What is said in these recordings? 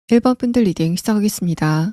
1번 분들 리딩 시작하겠습니다.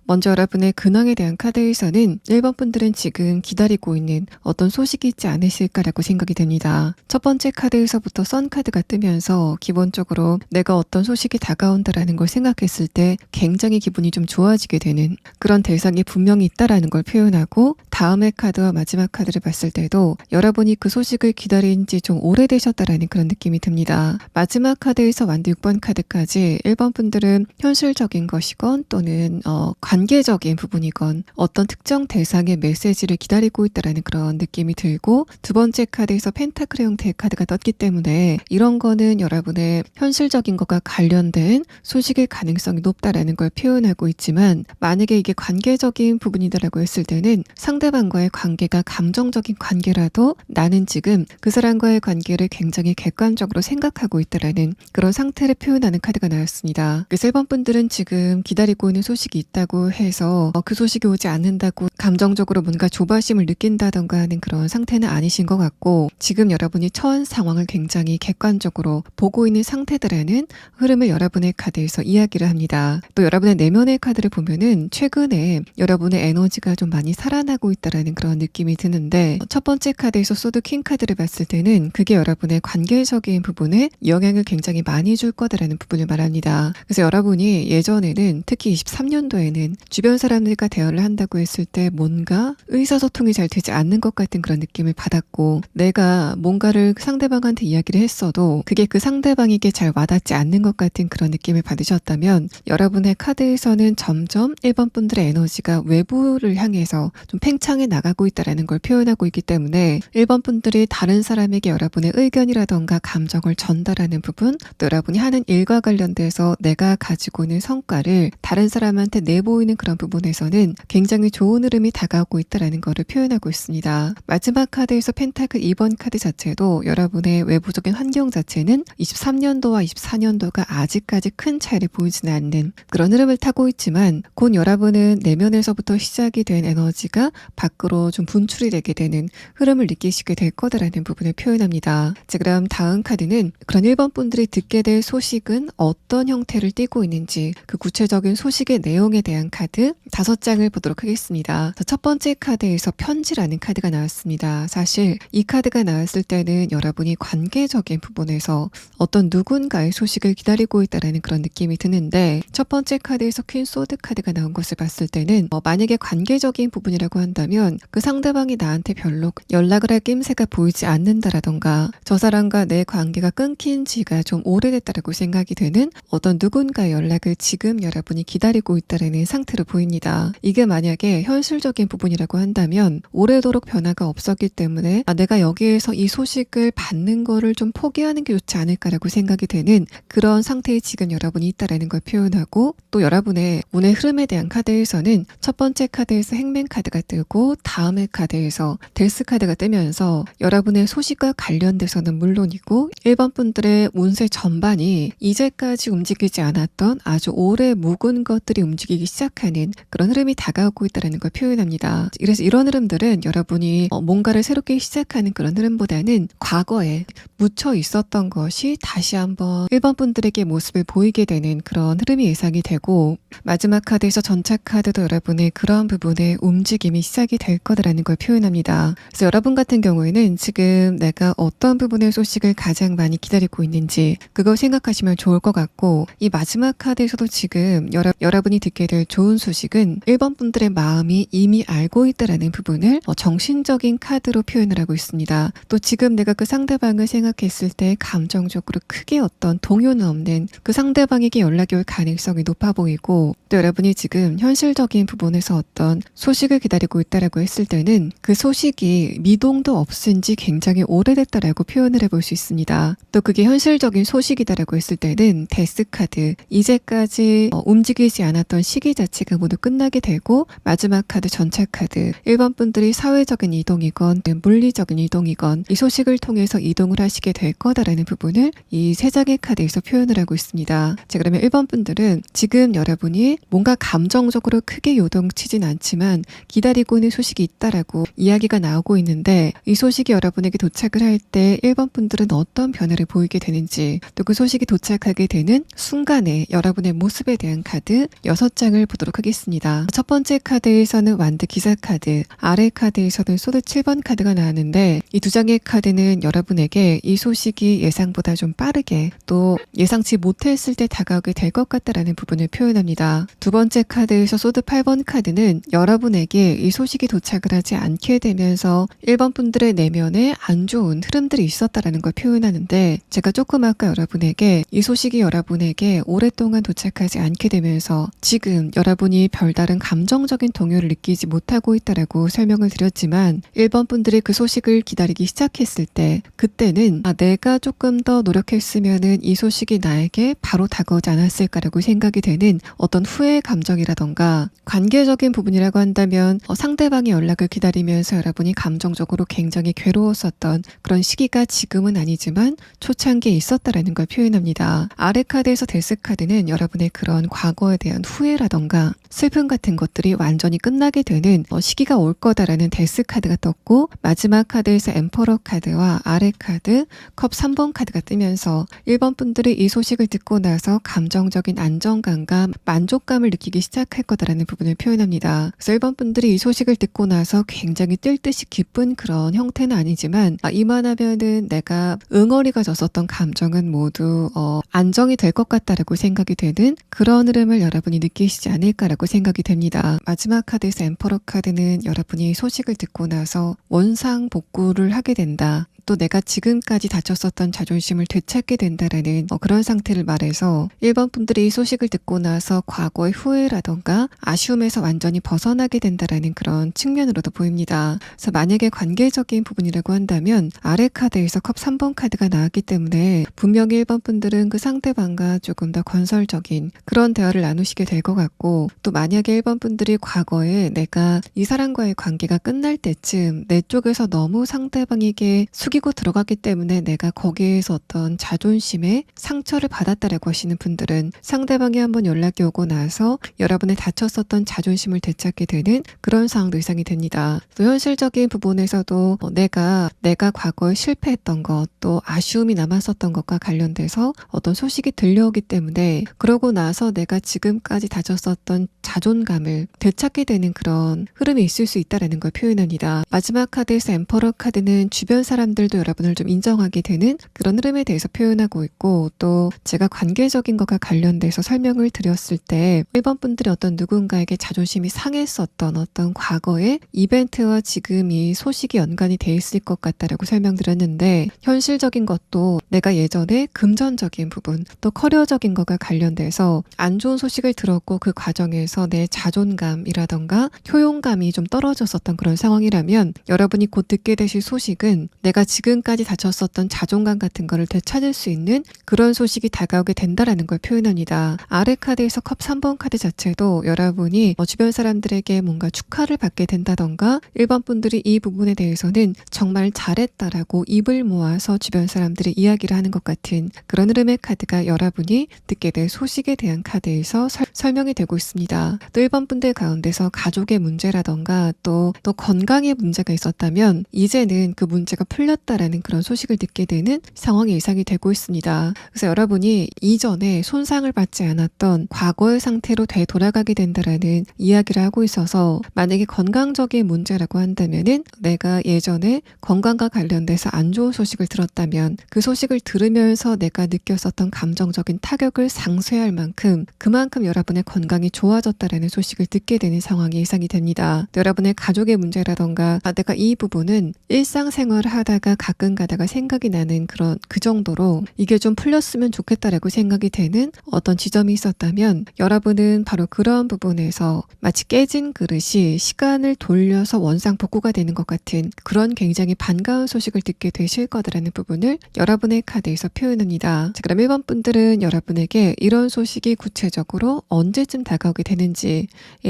먼저 여러분의 근황에 대한 카드에서는 1번 분들은 지금 기다리고 있는 어떤 소식이 있지 않으실까라고 생각이 됩니다. 첫 번째 카드에서부터 선 카드가 뜨면서 기본적으로 내가 어떤 소식이 다가온다라는 걸 생각했을 때 굉장히 기분이 좀 좋아지게 되는 그런 대상이 분명히 있다라는 걸 표현하고, 다음의 카드와 마지막 카드를 봤을 때도 여러분이 그 소식을 기다린 지 좀 오래되셨다라는 그런 느낌이 듭니다. 마지막 카드에서 완두 6번 카드까지 1번 분들은 현실적인 것이건 또는 관계적인 부분이건 어떤 특정 대상의 메시지를 기다리고 있다라는 그런 느낌이 들고, 두 번째 카드에서 펜타클 형태의 카드가 떴기 때문에 이런 거는 여러분의 현실적인 것과 관련된 소식일 가능성이 높다라는 걸 표현하고 있지만, 만약에 이게 관계적인 부분이다라고 했을 때는 상대방과의 관계가 감정적인 관계라도 나는 지금 그 사람과의 관계를 굉장히 객관적으로 생각하고 있다라는 그런 상태를 표현하는 카드가 나왔습니다. 그래서 1번 분들은 지금 기다리고 있는 소식이 있다고 해서 그 소식이 오지 않는다고 감정적으로 뭔가 조바심을 느낀다던가 하는 그런 상태는 아니신 것 같고, 지금 여러분이 처한 상황을 굉장히 객관적으로 보고 있는 상태들라는 흐름을 여러분의 카드에서 이야기를 합니다. 또 여러분의 내면의 카드를 보면은 최근에 여러분의 에너지가 좀 많이 살아나고 있다라는 그런 느낌이 드는데, 첫 번째 카드에서 소드 킹 카드를 봤을 때는 그게 여러분의 관계적인 부분에 영향을 굉장히 많이 줄 거다라는 부분을 말합니다. 그래서 여러분이 예전에는 특히 23년도에는 주변 사람들과 대화를 한다고 했을 때 뭔가 의사소통이 잘 되지 않는 것 같은 그런 느낌을 받았고, 내가 뭔가를 상대방한테 이야기를 했어도 그게 그 상대방에게 잘 와닿지 않는 것 같은 그런 느낌을 받으셨다면, 여러분의 카드에서는 점점 1번 분들의 에너지가 외부를 향해서 좀 팽창해 나가고 있다는 걸 표현하고 있기 때문에 1번 분들이 다른 사람에게 여러분의 의견이라던가 감정을 전달하는 부분, 또 여러분이 하는 일과 관련돼서 내가 가지고 있는 성과를 다른 사람한테 내보이는 그런 부분에서는 굉장히 좋은 흐름이 다가오고 있다는 것을 표현하고 있습니다. 마지막 카드에서 펜타클 2번 카드 자체도 여러분의 외부적인 환경 자체는 23년도와 24년도가 아직까지 큰 차이를 보이지는 않는 그런 흐름을 타고 있지만, 곧 여러분은 내면에서부터 시작이 된 에너지가 밖으로 좀 분출이 되게 되는 흐름을 느끼시게 될 거다라는 부분을 표현합니다. 자, 그럼 다음 카드는 그런 1번 분들이 듣게 될 소식은 어떤 형태를 띠고 있는지, 그 구체적인 소식의 내용에 대한 카드 5장을 보도록 하겠습니다. 첫 번째 카드에서 편지라는 카드가 나왔습니다. 사실 이 카드가 나왔을 때는 여러분이 관계적인 부분에서 어떤 누군가의 소식을 기다리고 있다는 그런 느낌이 드는데, 첫 번째 카드에서 퀸 소드 카드가 나온 것을 봤을 때는 만약에 관계적인 부분이라고 한다면 그 상대방이 나한테 별로 연락을 할 낌새가 보이지 않는다라던가, 저 사람과 내 관계가 끊긴 지가 좀 오래됐다라고 생각이 되는 어떤 누군가의 연락을 지금 여러분이 기다리고 있다는 상태로 보입니다. 이게 만약에 현실적인 부분이라고 한다면 오래도록 변화가 없었기 때문에 내가 여기에서 이 소식을 받는 거를 좀 포기하는 게 좋지 않을까라고 생각이 되는 그런 상태에 지금 여러분이 있다라는 걸 표현하고, 또 여러분의 운의 흐름에 대한 카드에서는 첫 번째 카드에서 행맨 카드가 뜨고 다음의 카드에서 데스 카드가 뜨면서 여러분의 소식과 관련돼서는 물론이고 1번 분들의 운세 전반이 이제까지 움직이지 않았던 아주 오래 묵은 것들이 움직이기 시작하는 그런 흐름이 다가오고 있다는 걸 표현합니다. 표현합니다. 그래서 이런 흐름들은 여러분이 뭔가를 새롭게 시작하는 그런 흐름보다는 과거에 묻혀 있었던 것이 다시 한번 1번 분들에게 모습을 보이게 되는 그런 흐름이 예상이 되고, 마지막 카드에서 전차 카드도 여러분의 그런 부분에 움직임이 시작이 될 거다라는 걸 표현합니다. 그래서 여러분 같은 경우에는 지금 내가 어떤 부분의 소식을 가장 많이 기다리고 있는지 그걸 생각하시면 좋을 것 같고, 이 마지막 카드에서도 지금 여러분이 듣게 될 좋은 소식은 1번 분들의 마음이 이미 알고 있다라는 부분을 정신적인 카드로 표현을 하고 있습니다. 또 지금 내가 그 상대방을 생각했을 때 감정적으로 크게 어떤 동요는 없는 그 상대방에게 연락이 올 가능성이 높아 보이고, 또 여러분이 지금 현실적인 부분에서 어떤 소식을 기다리고 있다라고 했을 때는 그 소식이 미동도 없은 지 굉장히 오래됐다라고 표현을 해볼 수 있습니다. 또 그게 현실적인 소식이다라고 했을 때는 데스 카드, 이제까지 움직이지 않았던 시기 자체가 모두 끝나게 되고, 마지막 카드 전차 카드, 1번 분들이 사회적인 이동이건 물리적인 이동이건 이 소식을 통해서 이동을 하시게 될 거다라는 부분을 이 세 장의 카드에서 표현을 하고 있습니다. 자, 그러면 1번 분들은 지금 여러분이 뭔가 감정적으로 크게 요동치진 않지만 기다리고 있는 소식이 있다라고 이야기가 나오고 있는데, 이 소식이 여러분에게 도착을 할 때 1번 분들은 어떤 변화를 보이게 되는지, 또 그 소식이 도착하게 되는 순간에 여러분의 모습에 대한 카드 6장을 보도록 하겠습니다. 첫 번째 카드에서는 완드 기사 카드, 아래 카드에서는 소드 7번 카드가 나왔는데, 이 두 장의 카드는 여러분에게 이 소식이 예상보다 좀 빠르게 또 예상치 못했을 때 다가오게 될 것 같다라는 부분을 표현합니다. 두 번째 카드에서 소드 8번 카드는 여러분에게 이 소식이 도착을 하지 않게 되면서 1번 분들의 내면에 안 좋은 흐름들이 있었다라는 걸 표현하는데, 제가 조금 아까 여러분에게 이 소식이 여러분에게 오랫동안 도착하지 않게 되면서 지금 여러분이 별다른 감정적인 동요를 느끼지 못하고 있다라고 설명을 드렸지만, 1번 분들이 그 소식을 기다리기 시작했을 때 그때는 내가 조금 더 노력했으면은 이 소식이 나에게 바로 다가오지 않았을까라고 생각이 되는 어떤 후회 감정이라던가, 관계적인 부분이라고 한다면 상대방의 연락을 기다리면서 여러분이 감정적으로 굉장히 괴로웠었던 그런 시기가 지금은 아니지만 초창기에 있었다라는 걸 표현합니다. 아래 카드에서 데스 카드는 여러분의 그런 과거에 대한 후회라던가 슬픔 같은 것들이 완전히 끝나게 되는 시기가 올 거다라는 데스 카드가 떴고, 마지막 카드에서 엠퍼러 카드와 아래 카드 컵 3번 카드가 뜨면서 1번 분들이 이 소식을 듣고 나서 감정적인 안정감과 만족감을 느끼기 시작할 거다라는 부분을 표현합니다. 그래서 1번 분들이 이 소식을 듣고 나서 굉장히 뜰 듯이 기쁜 그런 형태는 아니지만, 이만하면은 내가 응어리가 졌었던 감정은 모두 안정이 될 것 같다라고 생각이 되는 그런 흐름을 여러분이 느끼시지 않을까라고 생각이 됩니다. 마지막 카드에서 엠퍼러 카드는 여러분이 소식을 듣고 나서 원상 복구를 하게 된다, 또 내가 지금까지 다쳤었던 자존심을 되찾게 된다라는 그런 상태를 말해서 1번 분들이 이 소식을 듣고 나서 과거의 후회라던가 아쉬움에서 완전히 벗어나게 된다라는 그런 측면으로도 보입니다. 그래서 만약에 관계적인 부분이라고 한다면 아래 카드에서 컵 3번 카드가 나왔기 때문에 분명히 1번 분들은 그 상대방과 조금 더 건설적인 그런 대화를 나누시게 될 것 같고, 또 만약에 1번 분들이 과거에 내가 이 사람과의 관계가 끝날 때쯤 내 쪽에서 너무 상대방에게 숙이고 들어갔기 때문에 내가 거기에서 어떤 자존심에 상처를 받았다라고 하시는 분들은 상대방이 한번 연락이 오고 나서 여러분의 다쳤었던 자존심을 되찾게 되는 그런 상황도 예상이 됩니다. 또 현실적인 부분에서도 내가 과거에 실패했던 것, 또 아쉬움이 남았었던 것과 관련돼서 어떤 소식이 들려오기 때문에 그러고 나서 내가 지금까지 다쳤었던 자존감을 되찾게 되는 그런 흐름이 있을 수 있다는 걸 표현합니다. 마지막 카드에서 엠퍼러 카드는 주변 사람들도 여러분을 좀 인정하게 되는 그런 흐름에 대해서 표현하고 있고, 또 제가 관계적인 것과 관련돼서 설명을 드렸을 때 1번 분들이 어떤 누군가에게 자존심이 상했었던 어떤 과거의 이벤트와 지금 이 소식이 연관이 돼 있을 것 같다라고 설명드렸는데, 현실적인 것도 내가 예전에 금전적인 부분 또 커리어적인 것과 관련돼서 안 좋은 소식을 들었고 그 과정에서 내 자존감이라던가 효용감이 좀 떨어졌었던 그런 상황이라면, 여러분이 곧 듣게 되실 소식은 내가 지금까지 다쳤었던 자존감 같은 거를 되찾을 수 있는 그런 소식이 다가오게 된다라는 걸 표현합니다. 아래 카드에서 컵 3번 카드 자체도 여러분이 주변 사람들에게 뭔가 축하를 받게 된다던가 1번 분들이 이 부분에 대해서는 정말 잘했다라고 입을 모아서 주변 사람들이 이야기를 하는 것 같은 그런 흐름의 카드가 여러분이 듣게 될 소식에 대한 카드에서 설명이 되고 있습니다. 또 1번 분들 가운데서 가족의 문제라던가 또 건강에 문제가 있었다면 이제는 그 문제가 풀렸다라는 그런 소식을 듣게 되는 상황이 예상이 되고 있습니다. 그래서 여러분이 이전에 손상을 받지 않았던 과거의 상태로 되돌아가게 된다라는 이야기를 하고 있어서 만약에 건강적인 문제라고 한다면은 내가 예전에 건강과 관련돼서 안 좋은 소식을 들었다면 그 소식을 들으면서 내가 느꼈었던 감정적인 타격을 상쇄할 만큼 그만큼 여러분의 건강이 좋아졌다라는 소식을 듣게 되는 상황이 예상이 됩니다. 여러분의 가족의 문제라던가 내가 이 부분은 일상생활을 하다가 가끔 가다가 생각이 나는 그런 그 정도로 이게 좀 풀렸으면 좋겠다라고 생각이 되는 어떤 지점이 있었다면 여러분은 바로 그런 부분에서 마치 깨진 그릇이 시간을 돌려서 원상복구가 되는 것 같은 그런 굉장히 반가운 소식을 듣게 되실 거다라는 부분을 여러분의 카드에서 표현합니다. 자, 그럼 1번 분들은 여러분에게 이런 소식이 구체적으로 언제쯤 다가오게 되는지에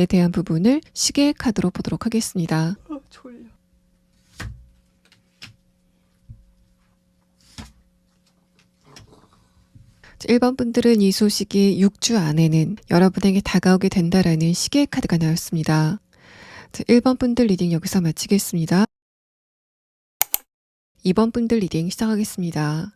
대한 부분을 시계의 카드로 보도록 하겠습니다. 졸려. 1번 분들은 이 소식이 6주 안에는 여러분에게 다가오게 된다라는 시계의 카드가 나왔습니다. 1번 분들 리딩 여기서 마치겠습니다. 2번 분들 리딩 시작하겠습니다.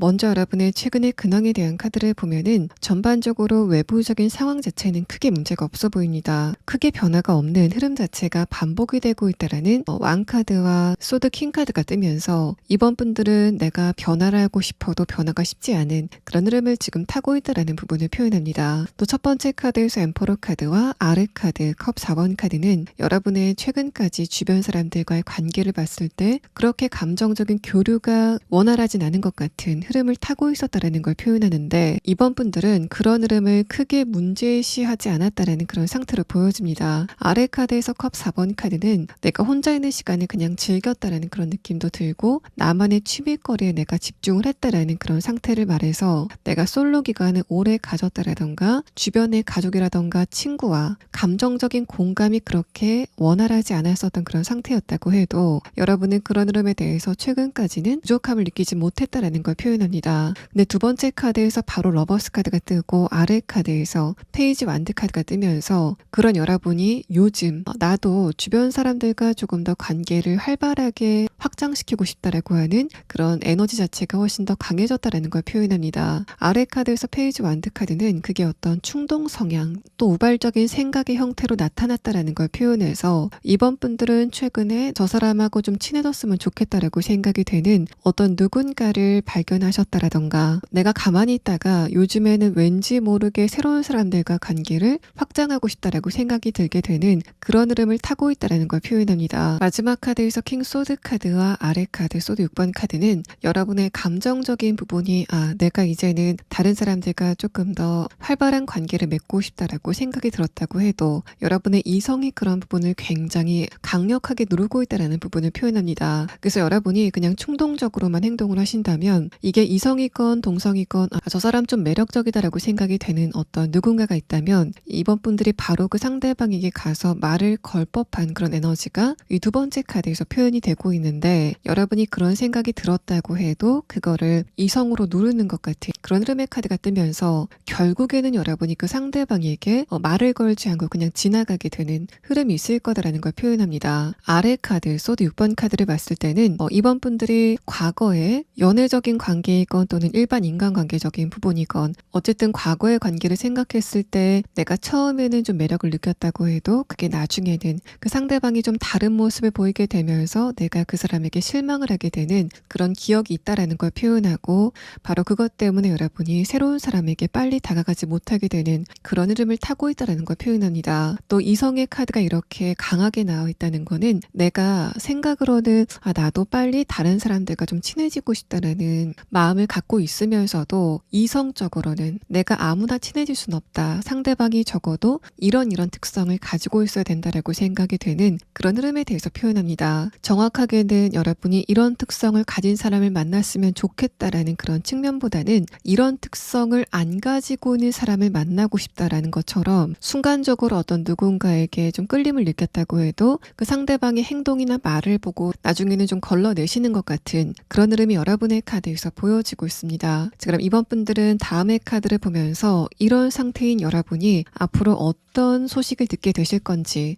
먼저 여러분의 최근의 근황에 대한 카드를 보면은 전반적으로 외부적인 상황 자체는 크게 문제가 없어 보입니다. 크게 변화가 없는 흐름 자체가 반복이 되고 있다라는 왕카드와 소드 킹카드가 뜨면서 이번 분들은 내가 변화를 하고 싶어도 변화가 쉽지 않은 그런 흐름을 지금 타고 있다라는 부분을 표현합니다. 또 첫 번째 카드에서 엠퍼러 카드와 아르 카드, 컵 4번 카드는 여러분의 최근까지 주변 사람들과의 관계를 봤을 때 그렇게 감정적인 교류가 원활하진 않은 것 같은 흐름을 타고 있었다라는 걸 표현하는데 이번 분들은 그런 흐름을 크게 문제시하지 않았다라는 그런 상태로 보여집니다. 아래 카드에서 컵 4번 카드는 내가 혼자 있는 시간을 그냥 즐겼다라는 그런 느낌도 들고 나만의 취미거리에 내가 집중을 했다라는 그런 상태를 말해서 내가 솔로 기간을 오래 가졌다라던가 주변의 가족이라던가 친구와 감정적인 공감이 그렇게 원활하지 않았었던 그런 상태였다고 해도 여러분은 그런 흐름에 대해서 최근까지는 부족함을 느끼지 못했다라는 걸 표현합니다. 근데 두 번째 카드에서 바로 러버스 카드가 뜨고 아래 카드에서 페이지 완드 카드가 뜨면서 그런 여러분이 요즘 나도 주변 사람들과 조금 더 관계를 활발하게 확장시키고 싶다라고 하는 그런 에너지 자체가 훨씬 더 강해졌다라는 걸 표현합니다. 아래 카드에서 페이지 완드 카드는 그게 어떤 충동 성향 또 우발적인 생각의 형태로 나타났다라는 걸 표현해서 이번 분들은 최근에 저 사람하고 좀 친해졌으면 좋겠다라고 생각이 되는 어떤 누군가를 발견하셨다라던가 내가 가만히 있다가 요즘에는 왠지 모르게 새로운 사람들과 관계를 확장하고 싶다라고 생각이 들게 되는 그런 흐름을 타고 있다라는 걸 표현합니다. 마지막 카드에서 킹 소드 카드와 아래 카드 소드 6번 카드는 여러분의 감정적인 부분이 내가 이제는 다른 사람들과 조금 더 활발한 관계를 맺고 싶다라고 생각이 들었다고 해도 여러분의 이성이 그런 부분을 굉장히 강력하게 누르고 있다라는 부분을 표현합니다. 그래서 여러분이 그냥 충동적으로만 행동을 하신다면 이게 이성이건 동성이건 저 사람 좀 매력적이다라고 생각이 되는 어떤 누군가가 있다면 이번 분들이 바로 그 상대방에게 가서 말을 걸 법한 그런 에너지가 이 두 번째 카드에서 표현이 되고 있는데 여러분이 그런 생각이 들었다고 해도 그거를 이성으로 누르는 것 같은 그런 흐름의 카드가 뜨면서 결국에는 여러분이 그 상대방에게 말을 걸지 않고 그냥 지나가게 되는 흐름이 있을 거다라는 걸 표현합니다. 아래 카드 소드 6번 카드를 봤을 때는 이번 분들이 과거에 연애적인 관계이건 또는 일반 인간관계적인 부분이건 어쨌든 과거의 관계를 생각했을 때 내가 처음에는 좀 매력을 느꼈다고 해도 그게 나중에는 그 상대방이 좀 다른 모습을 보이게 되면서 내가 그 사람에게 실망을 하게 되는 그런 기억이 있다라는 걸 표현하고 바로 그것 때문에 여러분이 새로운 사람에게 빨리 다가가지 못하게 되는 그런 흐름을 타고 있다라는 걸 표현합니다. 또 이성의 카드가 이렇게 강하게 나와 있다는 거는 내가 생각으로는 나도 빨리 다른 사람들과 좀 친해지고 싶다라는 마음을 갖고 있으면서도 이성적으로는 내가 아무나 친해질 순 없다. 상대방이 적어도 이런 특성을 가지고 있어야 된다라고 생각이 되는 그런 흐름에 대해서 표현합니다. 정확하게는 여러분이 이런 특성을 가진 사람을 만났으면 좋겠다라는 그런 측면보다는 이런 특성을 안 가지고 있는 사람을 만나고 싶다라는 것처럼 순간적으로 어떤 누군가에게 좀 끌림을 느꼈다고 해도 그 상대방의 행동이나 말을 보고 나중에는 좀 걸러내시는 것 같은 그런 흐름이 여러분의 카드에서 보여지고 있습니다. 자, 그럼 이번 분들은 다음의 카드를 보면서 이런 상태인 여러분이 앞으로 어떤 소식을 듣게 되실 건지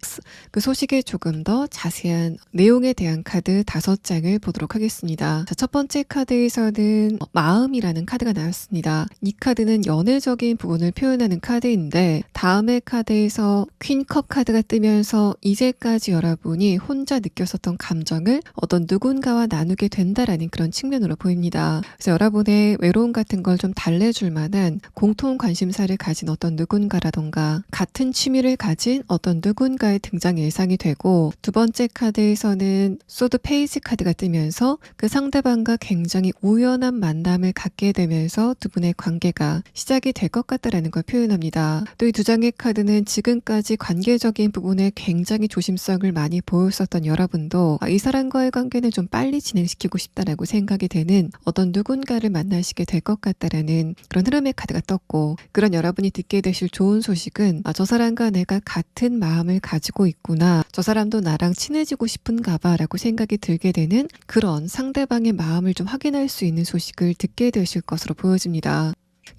그 소식의 조금 더 자세한 내용에 대한 카드 5장을 보도록 하겠습니다. 자, 첫 번째 카드에서는 마음이라는 카드가 나왔습니다. 이 카드는 연애적인 부분을 표현하는 카드인데 다음의 카드에서 퀸컵 카드가 뜨면서 이제까지 여러분이 혼자 느꼈었던 감정을 어떤 누군가와 나누게 된다라는 그런 측면으로 보입니다. 그래서 여러분의 외로움 같은 걸 좀 달래줄 만한 공통 관심사를 가진 어떤 누군가라던가 같은 취미를 가진 어떤 누군가의 등장이 예상이 되고 두 번째 카드에서는 소드 페이지 카드가 뜨면서 그 상대방과 굉장히 우연한 만남을 갖게 되면서 두 분의 관계가 시작이 될 것 같다라는 걸 표현합니다. 또 이 두 장의 카드는 지금까지 관계적인 부분에 굉장히 조심성을 많이 보였었던 여러분도 이 사람과의 관계는 좀 빨리 진행시키고 싶다라고 생각이 되는 어떤 누군가를 만나시게 될 것 같다라는 그런 흐름의 카드가 떴고 그런 여러분이 듣게 되실 좋은 소식은 저 사람과 내가 같은 마음을 가지고 있구나. 저 사람도 나랑 친해지고 싶은가 봐 라고 생각이 들게 되는 그런 상대방의 마음을 좀 확인할 수 있는 소식을 듣게 되실 것으로 보여집니다.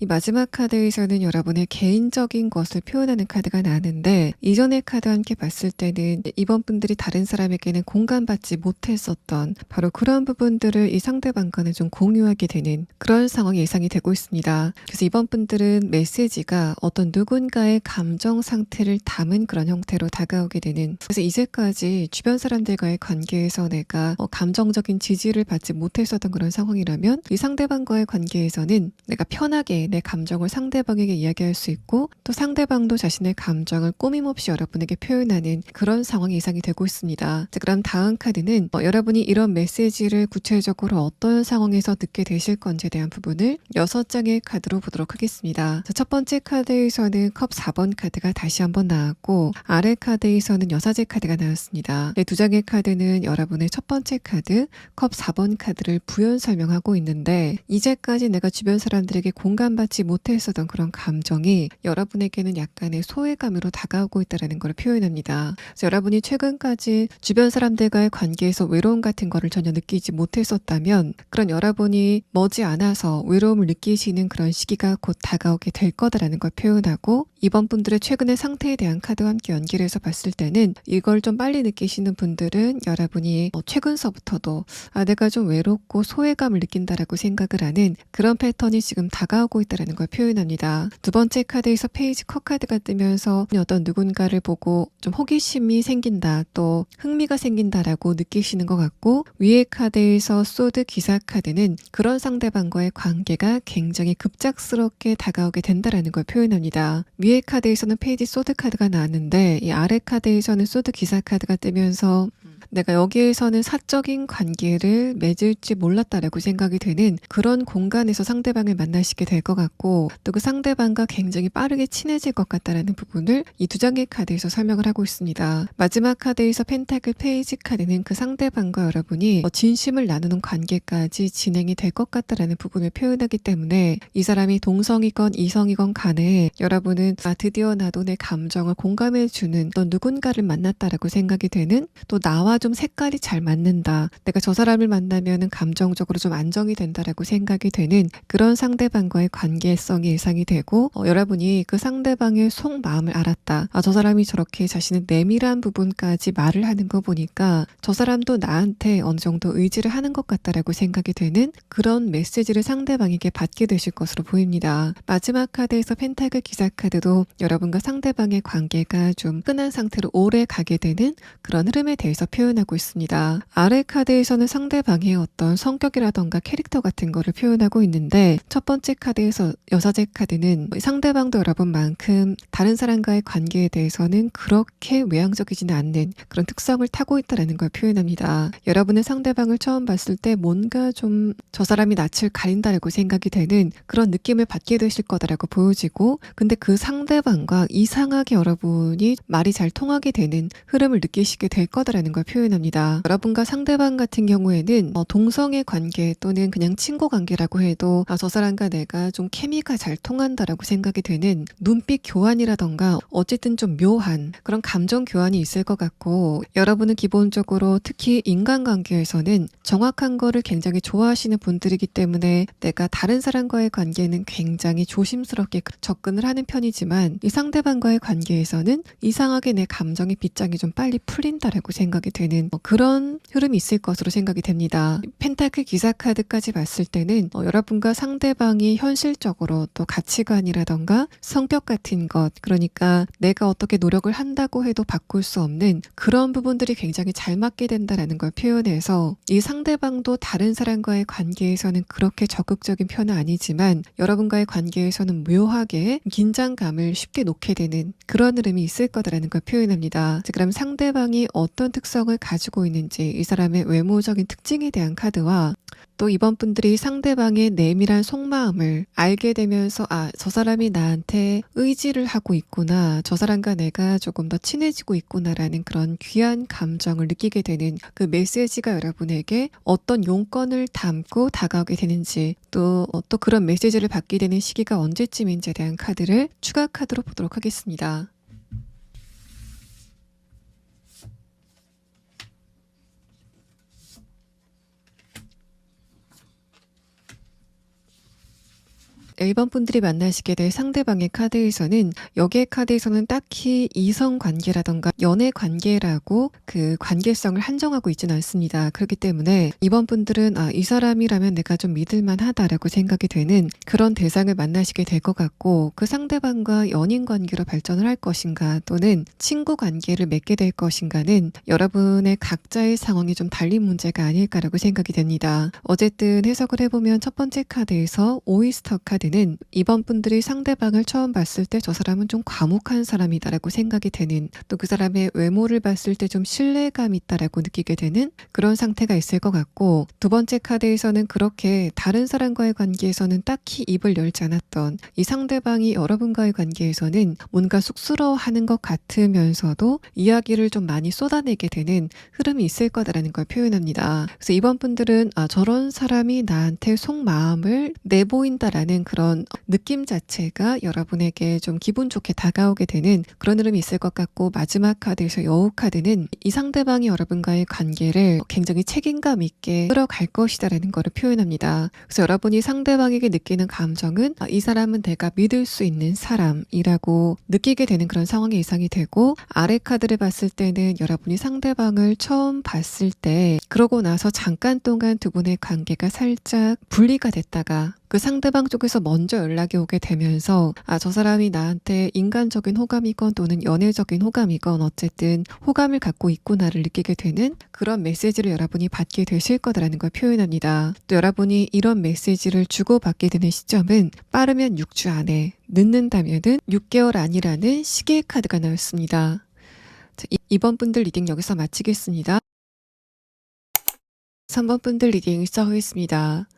이 마지막 카드에서는 여러분의 개인적인 것을 표현하는 카드가 나는데 이전의 카드와 함께 봤을 때는 이번 분들이 다른 사람에게는 공감받지 못했었던 바로 그런 부분들을 이 상대방과는 좀 공유하게 되는 그런 상황이 예상이 되고 있습니다. 그래서 이번 분들은 메시지가 어떤 누군가의 감정 상태를 담은 그런 형태로 다가오게 되는 그래서 이제까지 주변 사람들과의 관계에서 내가 감정적인 지지를 받지 못했었던 그런 상황이라면 이 상대방과의 관계에서는 내가 편하게 내 감정을 상대방에게 이야기할 수 있고 또 상대방도 자신의 감정을 꾸밈없이 여러분에게 표현하는 그런 상황이 예상이 되고 있습니다. 자, 그럼 다음 카드는 여러분이 이런 메시지를 구체적으로 어떤 상황에서 듣게 되실 건지에 대한 부분을 6장의 카드로 보도록 하겠습니다. 자, 첫 번째 카드에서는 컵 4번 카드가 다시 한번 나왔고 아래 카드에서는 여사제 카드가 나왔습니다. 네, 두 장의 카드는 여러분의 첫 번째 카드 컵 4번 카드를 부연 설명하고 있는데 이제까지 내가 주변 사람들에게 공감받지 못했었던 그런 감정이 여러분에게는 약간의 소외감으로 다가오고 있다는 걸 표현합니다. 그래서 여러분이 최근까지 주변 사람들과의 관계에서 외로움 같은 거를 전혀 느끼지 못했었다면 그런 여러분이 머지않아서 외로움을 느끼시는 그런 시기가 곧 다가오게 될 거다라는 걸 표현하고 이번 분들의 최근의 상태에 대한 카드와 함께 연결해서 봤을 때는 이걸 좀 빨리 느끼시는 분들은 여러분이 최근서부터도 내가 좀 외롭고 소외감을 느낀다라고 생각을 하는 그런 패턴이 지금 다가오고 있다는 걸 표현합니다. 두 번째 카드에서 페이지 컵 카드가 뜨면서 어떤 누군가를 보고 좀 호기심이 생긴다 또 흥미가 생긴다라고 느끼시는 것 같고 위에 카드에서 소드 기사 카드는 그런 상대방과의 관계가 굉장히 급작스럽게 다가오게 된다라는 걸 표현합니다. 위에 카드에서는 페이지 소드 카드가 나왔는데 이 아래 카드에서는 소드 기사 카드가 뜨면서 내가 여기에서는 사적인 관계를 맺을지 몰랐다라고 생각이 되는 그런 공간에서 상대방을 만나시게 될 것 같고 또 그 상대방과 굉장히 빠르게 친해질 것 같다라는 부분을 이 두 장의 카드에서 설명을 하고 있습니다. 마지막 카드에서 펜타클 페이지 카드는 그 상대방과 여러분이 진심을 나누는 관계까지 진행이 될 것 같다라는 부분을 표현하기 때문에 이 사람이 동성이건 이성이건 간에 여러분은 드디어 나도 내 감정을 공감해주는 또 누군가를 만났다라고 생각이 되는 또 나와 좀 색깔이 잘 맞는다. 내가 저 사람을 만나면은 감정적으로 좀 안정이 된다라고 생각이 되는 그런 상대방과의 관계성이 예상이 되고 여러분이 그 상대방의 속마음을 알았다. 저 사람이 저렇게 자신의 내밀한 부분까지 말을 하는 거 보니까 저 사람도 나한테 어느 정도 의지를 하는 것 같다라고 생각이 되는 그런 메시지를 상대방에게 받게 되실 것으로 보입니다. 마지막 카드에서 펜타클 기사 카드도 여러분과 상대방의 관계가 좀 끈한 상태로 오래 가게 되는 그런 흐름에 대해서 표현하고 있습니다. 아래 카드에서는 상대방의 어떤 성격이라던가 캐릭터 같은 거를 표현하고 있는데 첫 번째 카드에서 여사제 카드는 상대방도 여러분만큼 다른 사람과의 관계에 대해서는 그렇게 외향적이지는 않는 그런 특성을 타고 있다는 걸 표현합니다. 여러분은 상대방을 처음 봤을 때 뭔가 좀 저 사람이 낯을 가린다라고 생각이 되는 그런 느낌을 받게 되실 거다라고 보여지고, 근데 그 상대방과 이상하게 여러분이 말이 잘 통하게 되는 흐름을 느끼시게 될 거다라는 걸 표현합니다. 여러분과 상대방 같은 경우에는 동성애 관계 또는 그냥 친구 관계라고 해도 저 사람과 내가 좀 케미가 잘 통한다라고 생각이 되는 눈빛 교환이라던가 어쨌든 좀 묘한 그런 감정 교환이 있을 것 같고, 여러분은 기본적으로 특히 인간관계에서는 정확한 거를 굉장히 좋아하시는 분들이기 때문에 내가 다른 사람과의 관계는 굉장히 조심스럽게 접근을 하는 편이지만 이 상대방과의 관계에서는 이상하게 내 감정의 빗장이 좀 빨리 풀린다라고 생각이 되는 그런 흐름이 있을 것으로 생각이 됩니다. 펜타클 기사 카드까지 봤을 때는 여러분과 상대방이 현실적으로 또 가치관이라던가 성격 같은 것, 그러니까 내가 어떻게 노력을 한다고 해도 바꿀 수 없는 그런 부분들이 굉장히 잘 맞게 된다라는 걸 표현해서 이 상대방도 다른 사람과의 관계에서는 그렇게 적극적인 편은 아니지만 여러분과의 관계에서는 묘하게 긴장감을 쉽게 놓게 되는 그런 흐름이 있을 거다라는 걸 표현합니다. 그럼 상대방이 어떤 특성을 가지고 있는지, 이 사람의 외모적인 특징에 대한 카드와 또 이번 분들이 상대방의 내밀한 속마음을 알게 되면서 저 사람이 나한테 의지를 하고 있구나, 저 사람과 내가 조금 더 친해지고 있구나라는 그런 귀한 감정을 느끼게 되는 그 메시지가 여러분에게 어떤 용건을 담고 다가오게 되는지, 또 그런 메시지를 받게 되는 시기가 언제쯤인지에 대한 카드를 추가 카드로 보도록 하겠습니다. 일본 분들이 만나시게 될 상대방의 카드에서는 여기의 카드에서는 딱히 이성 관계라던가 연애 관계라고 그 관계성을 한정하고 있지는 않습니다. 그렇기 때문에 이번 분들은 이 사람이라면 내가 좀 믿을만하다라고 생각이 되는 그런 대상을 만나시게 될 것 같고, 그 상대방과 연인 관계로 발전을 할 것인가 또는 친구 관계를 맺게 될 것인가는 여러분의 각자의 상황이 좀 달린 문제가 아닐까라고 생각이 됩니다. 어쨌든 해석을 해보면 첫 번째 카드에서 오이스터 카드 는 이번 분들이 상대방을 처음 봤을 때 저 사람은 좀 과묵한 사람이다라고 생각이 되는, 또 그 사람의 외모를 봤을 때 좀 신뢰감 있다라고 느끼게 되는 그런 상태가 있을 것 같고, 두 번째 카드에서는 그렇게 다른 사람과의 관계에서는 딱히 입을 열지 않았던 이 상대방이 여러분과의 관계에서는 뭔가 쑥스러워하는 것 같으면서도 이야기를 좀 많이 쏟아내게 되는 흐름이 있을 거다라는 걸 표현합니다. 그래서 이번 분들은 저런 사람이 나한테 속마음을 내보인다라는 그런 느낌 자체가 여러분에게 좀 기분 좋게 다가오게 되는 그런 흐름이 있을 것 같고, 마지막 카드에서 여우 카드는 이 상대방이 여러분과의 관계를 굉장히 책임감 있게 끌어갈 것이다라는 것을 표현합니다. 그래서 여러분이 상대방에게 느끼는 감정은 이 사람은 내가 믿을 수 있는 사람이라고 느끼게 되는 그런 상황이 예상이 되고, 아래 카드를 봤을 때는 여러분이 상대방을 처음 봤을 때 그러고 나서 잠깐 동안 두 분의 관계가 살짝 분리가 됐다가 그 상대방 쪽에서 먼저 연락이 오게 되면서 저 사람이 나한테 인간적인 호감이건 또는 연애적인 호감이건 어쨌든 호감을 갖고 있구나를 느끼게 되는 그런 메시지를 여러분이 받게 되실 거다라는 걸 표현합니다. 또 여러분이 이런 메시지를 주고받게 되는 시점은 빠르면 6주 안에, 늦는다면은 6개월 안이라는 시계의 카드가 나왔습니다. 자, 이번 분들 리딩 여기서 마치겠습니다. 3번 분들 리딩 시작하겠습니다.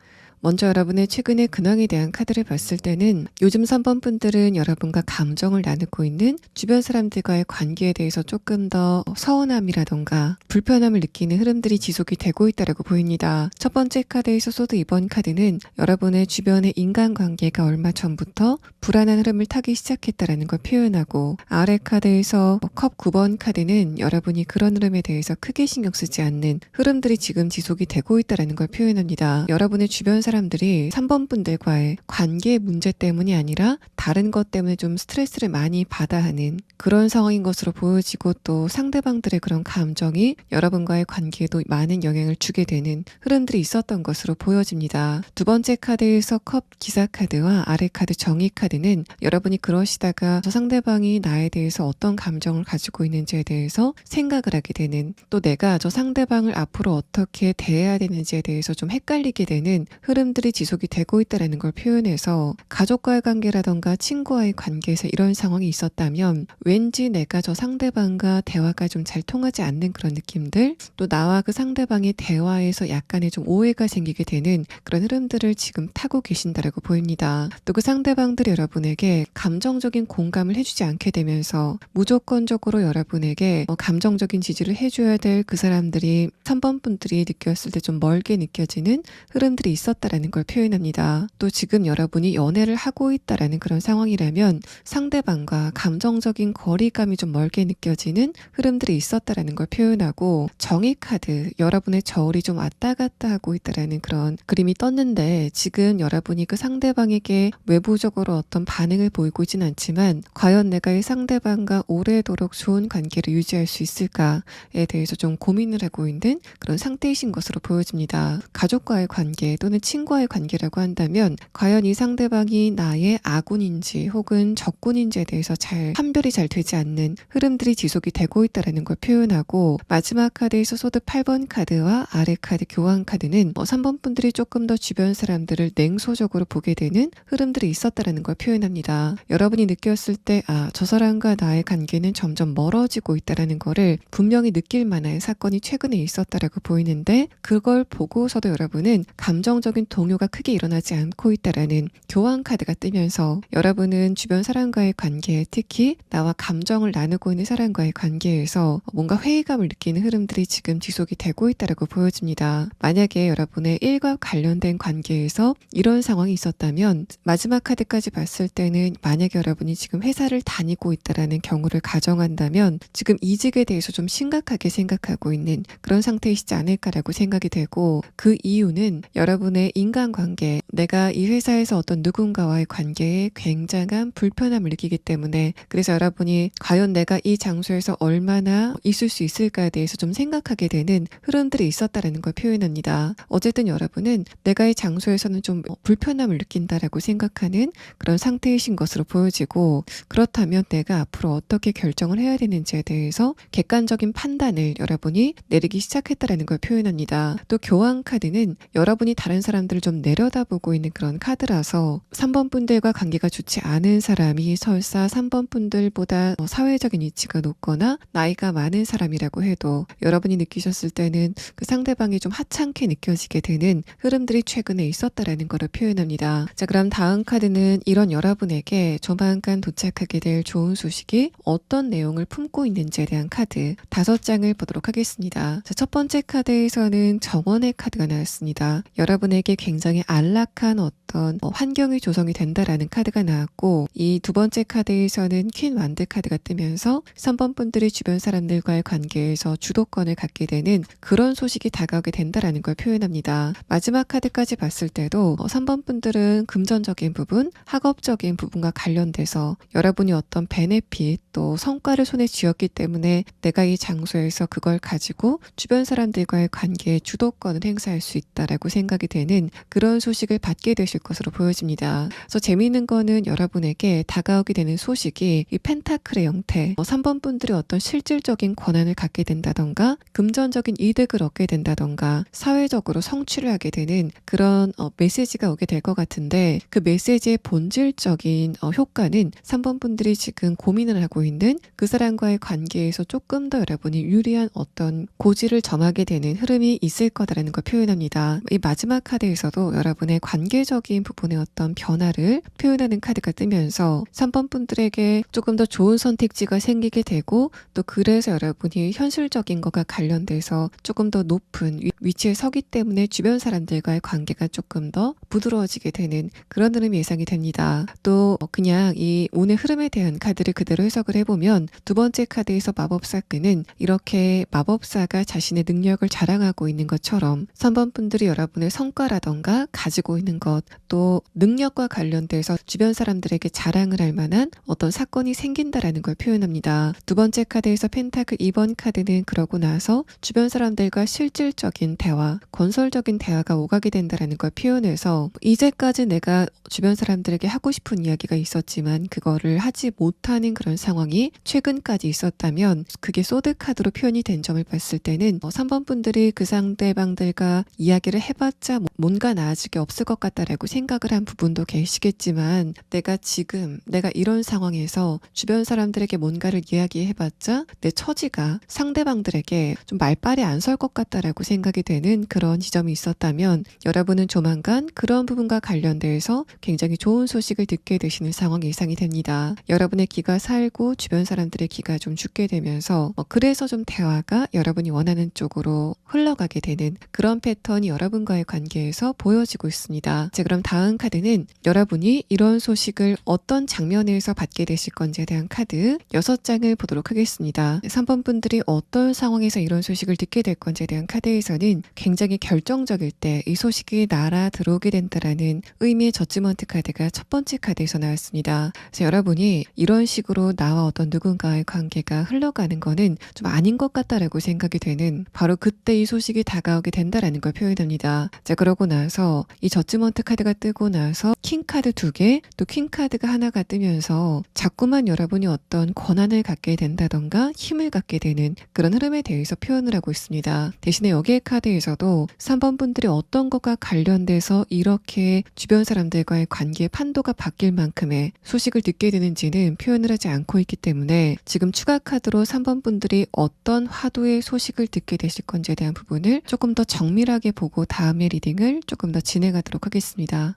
먼저 여러분의 최근의 근황에 대한 카드를 봤을 때는 요즘 3번 분들은 여러분과 감정을 나누고 있는 주변 사람들과의 관계에 대해서 조금 더 서운함이라던가 불편함을 느끼는 흐름들이 지속이 되고 있다고 보입니다. 첫 번째 카드에서 소드 이번 카드는 여러분의 주변의 인간관계가 얼마 전부터 불안한 흐름을 타기 시작했다는 걸 표현하고, 아래 카드에서 컵 9번 카드는 여러분이 그런 흐름에 대해서 크게 신경 쓰지 않는 흐름들이 지금 지속이 되고 있다는 걸 표현합니다. 여러분의 주변 사람 사람들이 3번 분들과의 관계 문제 때문이 아니라 다른 것 때문에 좀 스트레스를 많이 받아 하는 그런 상황인 것으로 보여지고, 또 상대방들의 그런 감정이 여러분과의 관계에도 많은 영향을 주게 되는 흐름들이 있었던 것으로 보여집니다. 두 번째 카드에서 컵 기사 카드와 아래 카드 정의 카드는 여러분이 그러시다가 저 상대방이 나에 대해서 어떤 감정을 가지고 있는지에 대해서 생각을 하게 되는, 또 내가 저 상대방을 앞으로 어떻게 대해야 되는지에 대해서 좀 헷갈리게 되는 흐름들이 지속이 되고 있다는 걸 표현해서, 가족과의 관계라던가 친구와의 관계에서 이런 상황이 있었다면 왠지 내가 저 상대방과 대화가 좀 잘 통하지 않는 그런 느낌들, 또 나와 그 상대방의 대화에서 약간의 좀 오해가 생기게 되는 그런 흐름들을 지금 타고 계신다라고 보입니다. 또 그 상대방들이 여러분에게 감정적인 공감을 해주지 않게 되면서 무조건적으로 여러분에게 감정적인 지지를 해줘야 될 그 사람들이 3번 분들이 느꼈을 때 좀 멀게 느껴지는 흐름들이 있었다라는 걸 표현합니다. 또 지금 여러분이 연애를 하고 있다라는 그런 상황이라면 상대방과 감정적인 거리감이 좀 멀게 느껴지는 흐름들이 있었다라는 걸 표현하고, 정의 카드, 여러분의 저울이 좀 왔다 갔다 하고 있다라는 그런 그림이 떴는데, 지금 여러분이 그 상대방에게 외부적으로 어떤 반응을 보이고 있진 않지만 과연 내가 이 상대방과 오래도록 좋은 관계를 유지할 수 있을까에 대해서 좀 고민을 하고 있는 그런 상태이신 것으로 보여집니다. 가족과의 관계 또는 친구와의 관계라고 한다면 과연 이 상대방이 나의 아군인지 혹은 적군인지에 대해서 잘 판별이 잘 되지 않는 흐름들이 지속이 되고 있다는 걸 표현하고, 마지막 카드에서 소드 8번 카드와 아래 카드 교환 카드는 3번 분들이 조금 더 주변 사람들을 냉소적으로 보게 되는 흐름들이 있었다는 걸 표현합니다. 여러분이 느꼈을 때 저 사람과 나의 관계는 점점 멀어지고 있다는 거를 분명히 느낄 만한 사건이 최근에 있었다라고 보이는데, 그걸 보고서도 여러분은 감정적인 동요가 크게 일어나지 않고 있다라는 교환 카드가 뜨면서 여러분은 주변 사람과의 관계, 특히 나와 감정을 나누고 있는 사람과의 관계에서 뭔가 회의감을 느끼는 흐름들이 지금 지속이 되고 있다라고 보여집니다. 만약에 여러분의 일과 관련된 관계에서 이런 상황이 있었다면, 마지막 카드까지 봤을 때는 만약에 여러분이 지금 회사를 다니고 있다라는 경우를 가정한다면 지금 이직에 대해서 좀 심각하게 생각하고 있는 그런 상태이시지 않을까라고 생각이 되고, 그 이유는 여러분의 인간관계, 내가 이 회사에서 어떤 누군가와의 관계에 굉장한 불편함을 느끼기 때문에, 그래서 여러분이 과연 내가 이 장소에서 얼마나 있을 수 있을까에 대해서 좀 생각하게 되는 흐름들이 있었다라는 걸 표현합니다. 어쨌든 여러분은 내가 이 장소에서는 좀 불편함을 느낀다라고 생각하는 그런 상태이신 것으로 보여지고, 그렇다면 내가 앞으로 어떻게 결정을 해야 되는지에 대해서 객관적인 판단을 여러분이 내리기 시작했다라는 걸 표현합니다. 또 교환 카드는 여러분이 다른 사람들을 좀 내려다보고 있는 그런 카드라서 3번 분들과 관계가 좋지 않은 사람이 설사 3번 분들보다 사회적인 위치가 높거나 나이가 많은 사람이라고 해도 여러분이 느끼셨을 때는 그 상대방이 좀 하찮게 느껴지게 되는 흐름들이 최근에 있었다라는 것을 표현합니다. 자, 그럼 다음 카드는 이런 여러분에게 조만간 도착하게 될 좋은 소식이 어떤 내용을 품고 있는지에 대한 카드 5장을 보도록 하겠습니다. 자, 첫 번째 카드에서는 정원의 카드가 나왔습니다. 여러분에게 굉장히 안락한 어떤 환경이 조성이 된다라는 카드가 나왔고, 이 두 번째 카드에서는 퀸 완드 카드가 뜨면서 3번 분들이 주변 사람들과의 관계에서 주도권을 갖게 되는 그런 소식이 다가오게 된다라는 걸 표현합니다. 마지막 카드까지 봤을 때도 3번 분들은 금전적인 부분, 학업적인 부분과 관련돼서 여러분이 어떤 베네핏 또 성과를 손에 쥐었기 때문에 내가 이 장소에서 그걸 가지고 주변 사람들과의 관계에 주도권을 행사할 수 있다라고 생각이 되는 그런 소식을 받게 되실 것으로 보여집니다. 그래서 재미있는 거는 여러분에게 다가오게 되는 소식이 이 펜타클의 형태, 3번 분들이 어떤 실질적인 권한을 갖게 된다던가 금전적인 이득을 얻게 된다던가 사회적으로 성취를 하게 되는 그런 메시지가 오게 될 것 같은데, 그 메시지의 본질적인 효과는 3번 분들이 지금 고민을 하고 있는 그 사람과의 관계에서 조금 더 여러분이 유리한 어떤 고지를 점하게 되는 흐름이 있을 거다라는 걸 표현합니다. 이 마지막 카드에서도 여러분의 관계적인 부분의 어떤 변화를 표현하는 카드가 뜨면서 3번 분들에게 조금 더 좋은 선택지가 생기게 되고, 또 그래서 여러분이 현실적인 것과 관련돼서 조금 더 높은 위치에 서기 때문에 주변 사람들과의 관계가 조금 더 부드러워지게 되는 그런 흐름이 예상이 됩니다. 또 그냥 이 운의 흐름에 대한 카드를 그대로 해석을 해보면 두 번째 카드에서 마법사끈은 이렇게 마법사가 자신의 능력을 자랑하고 있는 것처럼 3번 분들이 여러분의 성과라던가 가지고 있는 것, 또 능력과 관련돼서 주변 사람들에게 자랑을 할 만한 어떤 사건이 생긴다라는 걸 표현합니다. 두 번째 카드에서 펜타클 2번 카드는 그러고 나서 주변 사람들과 실질적인 대화, 건설적인 대화가 오가게 된다라는 걸 표현해서 이제까지 내가 주변 사람들에게 하고 싶은 이야기가 있었지만 그거를 하지 못하는 그런 상황이 최근까지 있었다면 그게 소드 카드로 표현이 된 점을 봤을 때는 3번 분들이 그 상대방들과 이야기를 해봤자 뭔가 나아질 게 없을 것 같다라고 생각을 한 부분도 계시겠지만 내가 이런 상황에서 주변 사람들에게 뭔가를 이야기해봤자 내 처지가 상대방들에게 좀 말빨이 안 설 것 같다라고 생각이 되는 그런 지점이 있었다면 여러분은 조만간 그런 부분과 관련돼서 굉장히 좋은 소식을 듣게 되시는 상황이 예상이 됩니다. 여러분의 기가 살고 주변 사람들의 기가 좀 죽게 되면서 그래서 좀 대화가 여러분이 원하는 쪽으로 흘러가게 되는 그런 패턴이 여러분과의 관계에서 보여지고 있습니다. 자, 그럼 다음 카드는 여러분이 이런 소식을 어떤 장면에서 받게 되실 건지에 대한 카드 6장을 보도록 하겠습니다. 3번 분들이 어떤 상황에서 이런 소식을 듣게 될 건지에 대한 카드에서는 굉장히 결정적일 때 이 소식이 날아 들어오게 된다라는 의미의 저지먼트 카드가 첫 번째 카드에서 나왔습니다. 그래서 여러분이 이런 식으로 나와 어떤 누군가의 관계가 흘러가는 거는 좀 아닌 것 같다라고 생각이 되는 바로 그때 이 소식이 다가오게 된다라는 걸 표현합니다. 자, 그러고 나서 이 저지먼트 카드가 뜨고 나서 킹 카드 2개, 또 퀸 카드가 하나가 뜨면서 자꾸만 여러분이 어떤 권한을 갖게 된다던가 힘을 갖게 되는 그런 흐름에 대해서 표현을 하고 있습니다. 대신에 여기의 카드에서도 3번 분들이 어떤 것과 관련돼서 이렇게 주변 사람들과의 관계의 판도가 바뀔 만큼의 소식을 듣게 되는지는 표현을 하지 않고 있기 때문에 지금 추가 카드로 3번 분들이 어떤 화두의 소식을 듣게 되실 건지에 대한 부분을 조금 더 정밀하게 보고 다음의 리딩을 조금 더 진행하도록 하겠습니다.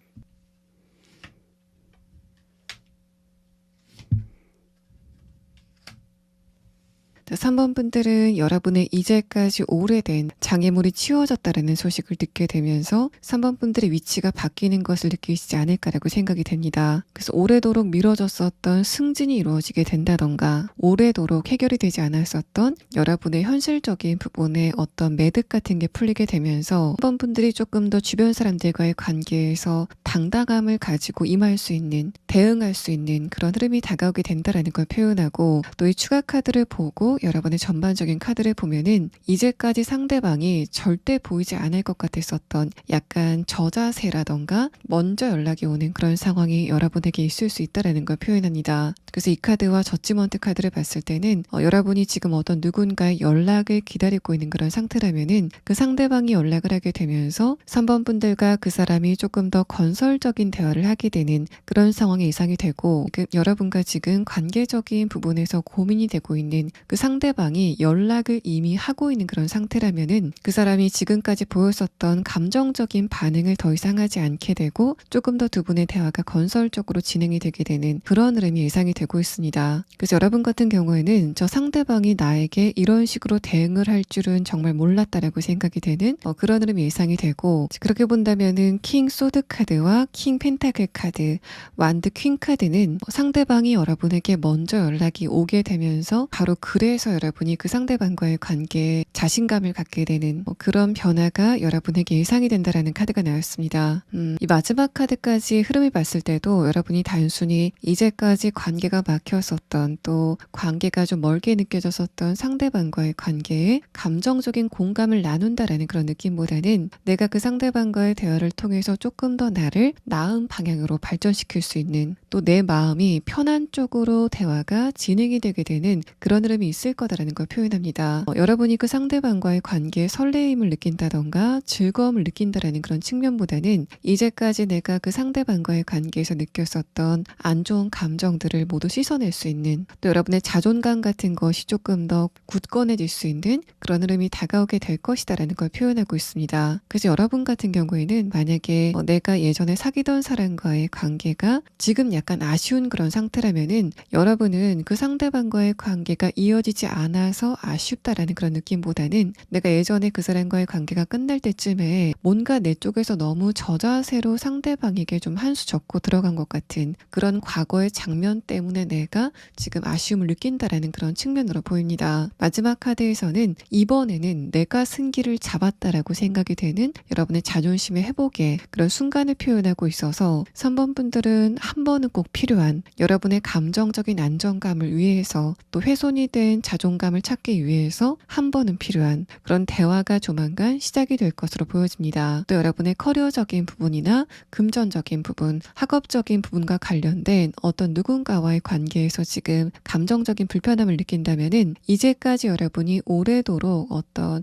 3번 분들은 여러분의 이제까지 오래된 장애물이 치워졌다라는 소식을 듣게 되면서 3번 분들의 위치가 바뀌는 것을 느끼시지 않을까라고 생각이 됩니다. 그래서 오래도록 미뤄졌었던 승진이 이루어지게 된다던가 오래도록 해결이 되지 않았었던 여러분의 현실적인 부분에 어떤 매듭 같은 게 풀리게 되면서 3번 분들이 조금 더 주변 사람들과의 관계에서 당당함을 가지고 임할 수 있는, 대응할 수 있는 그런 흐름이 다가오게 된다라는 걸 표현하고 또 이 추가 카드를 보고 여러분의 전반적인 카드를 보면은 이제까지 상대방이 절대 보이지 않을 것 같았었던 약간 저자세라던가 먼저 연락이 오는 그런 상황이 여러분에게 있을 수 있다는 걸 표현합니다. 그래서 이 카드와 저지먼트 카드를 봤을 때는 여러분이 지금 어떤 누군가의 연락을 기다리고 있는 그런 상태라면은 그 상대방이 연락을 하게 되면서 3번 분들과 그 사람이 조금 더 건설적인 대화를 하게 되는 그런 상황이 예상이 되고 여러분과 지금 관계적인 부분에서 고민이 되고 있는 그 상대방이 연락을 이미 하고 있는 그런 상태라면은 그 사람이 지금까지 보였었던 감정적인 반응을 더 이상 하지 않게 되고 조금 더 두 분의 대화가 건설적으로 진행이 되게 되는 그런 흐름이 예상이 되고 있습니다. 그래서 여러분 같은 경우에는 저 상대방이 나에게 이런 식으로 대응을 할 줄은 정말 몰랐다라고 생각이 되는 그런 흐름이 예상이 되고 그렇게 본다면은 킹 소드 카드와 킹 펜타클 카드, 완드 퀸 카드는 상대방이 여러분에게 먼저 연락이 오게 되면서 바로 그래서 여러분이 그 상대방과의 관계에 자신감을 갖게 되는 그런 변화가 여러분에게 예상이 된다라는 카드가 나왔습니다. 이 마지막 카드까지 흐름을 봤을 때도 여러분이 단순히 이제까지 관계가 막혔었던 또 관계가 좀 멀게 느껴졌었던 상대방과의 관계에 감정적인 공감을 나눈다라는 그런 느낌보다는 내가 그 상대방과의 대화를 통해서 조금 더 나를 나은 방향으로 발전시킬 수 있는 또 내 마음이 편한 쪽으로 대화가 진행이 되게 되는 그런 흐름이 있을 거다라는 걸 표현합니다. 여러분이 그 상대방과의 관계에 설레임을 느낀다던가 즐거움을 느낀다라는 그런 측면보다는 이제까지 내가 그 상대방과의 관계에서 느꼈었던 안 좋은 감정들을 모두 씻어낼 수 있는 또 여러분의 자존감 같은 것이 조금 더 굳건해질 수 있는 그런 흐름이 다가오게 될 것이다라는 걸 표현하고 있습니다. 그래서 여러분 같은 경우에는 만약에 내가 예전에 사귀던 사람과의 관계가 지금 약간 아쉬운 그런 상태라면은 여러분은 그 상대방과의 관계가 이어지지 보이지 않아서 아쉽다라는 그런 느낌보다는 내가 예전에 그 사람과의 관계가 끝날 때쯤에 뭔가 내 쪽에서 너무 저자세로 상대방에게 좀 한 수 적고 들어간 것 같은 그런 과거의 장면 때문에 내가 지금 아쉬움을 느낀다라는 그런 측면으로 보입니다. 마지막 카드에서는 이번에는 내가 승기를 잡았다라고 생각이 되는 여러분의 자존심의 회복에 그런 순간을 표현하고 있어서 3번 분들은 한 번은 꼭 필요한 여러분의 감정적인 안정감을 위해서 또 훼손이 된 자존감을 찾기 위해서 한 번은 필요한 그런 대화가 조만간 시작이 될 것으로 보여집니다. 또 여러분의 커리어적인 부분이나 금전적인 부분, 학업적인 부분과 관련된 어떤 누군가와의 관계에서 지금 감정적인 불편함을 느낀다면은 이제까지 여러분이 오래도록 어떤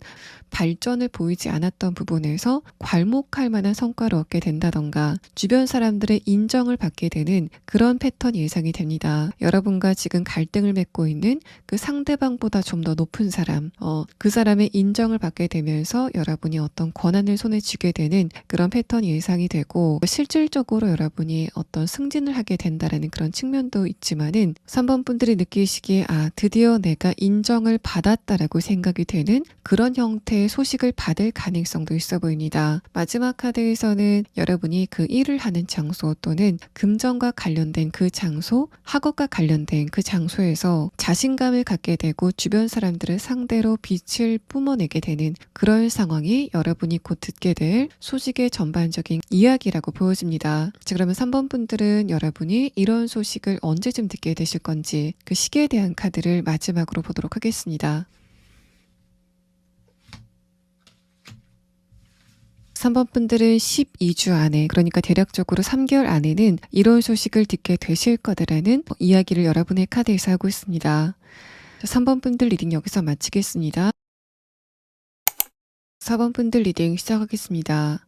발전을 보이지 않았던 부분에서 괄목할 만한 성과를 얻게 된다던가 주변 사람들의 인정을 받게 되는 그런 패턴이 예상이 됩니다. 여러분과 지금 갈등을 맺고 있는 그 상대방보다 좀 더 높은 사람, 그 사람의 인정을 받게 되면서 여러분이 어떤 권한을 손에 쥐게 되는 그런 패턴이 예상이 되고 실질적으로 여러분이 어떤 승진을 하게 된다라는 그런 측면도 있지만은 3번 분들이 느끼시기에 드디어 내가 인정을 받았다라고 생각이 되는 그런 형태의 소식을 받을 가능성도 있어 보입니다. 마지막 카드에서는 여러분이 그 일을 하는 장소 또는 금전과 관련된 그 장소, 학업과 관련된 그 장소에서 자신감을 갖게 되고 주변 사람들을 상대로 빛을 뿜어내게 되는 그런 상황이 여러분이 곧 듣게 될 소식의 전반적인 이야기라고 보여집니다. 자, 그러면 3번 분들은 여러분이 이런 소식을 언제쯤 듣게 되실 건지 그 시기에 대한 카드를 마지막으로 보도록 하겠습니다. 3번 분들은 12주 안에, 그러니까 대략적으로 3개월 안에는 이런 소식을 듣게 되실 거다라는 이야기를 여러분의 카드에서 하고 있습니다. 3번 분들 리딩 여기서 마치겠습니다. 4번 분들 리딩 시작하겠습니다.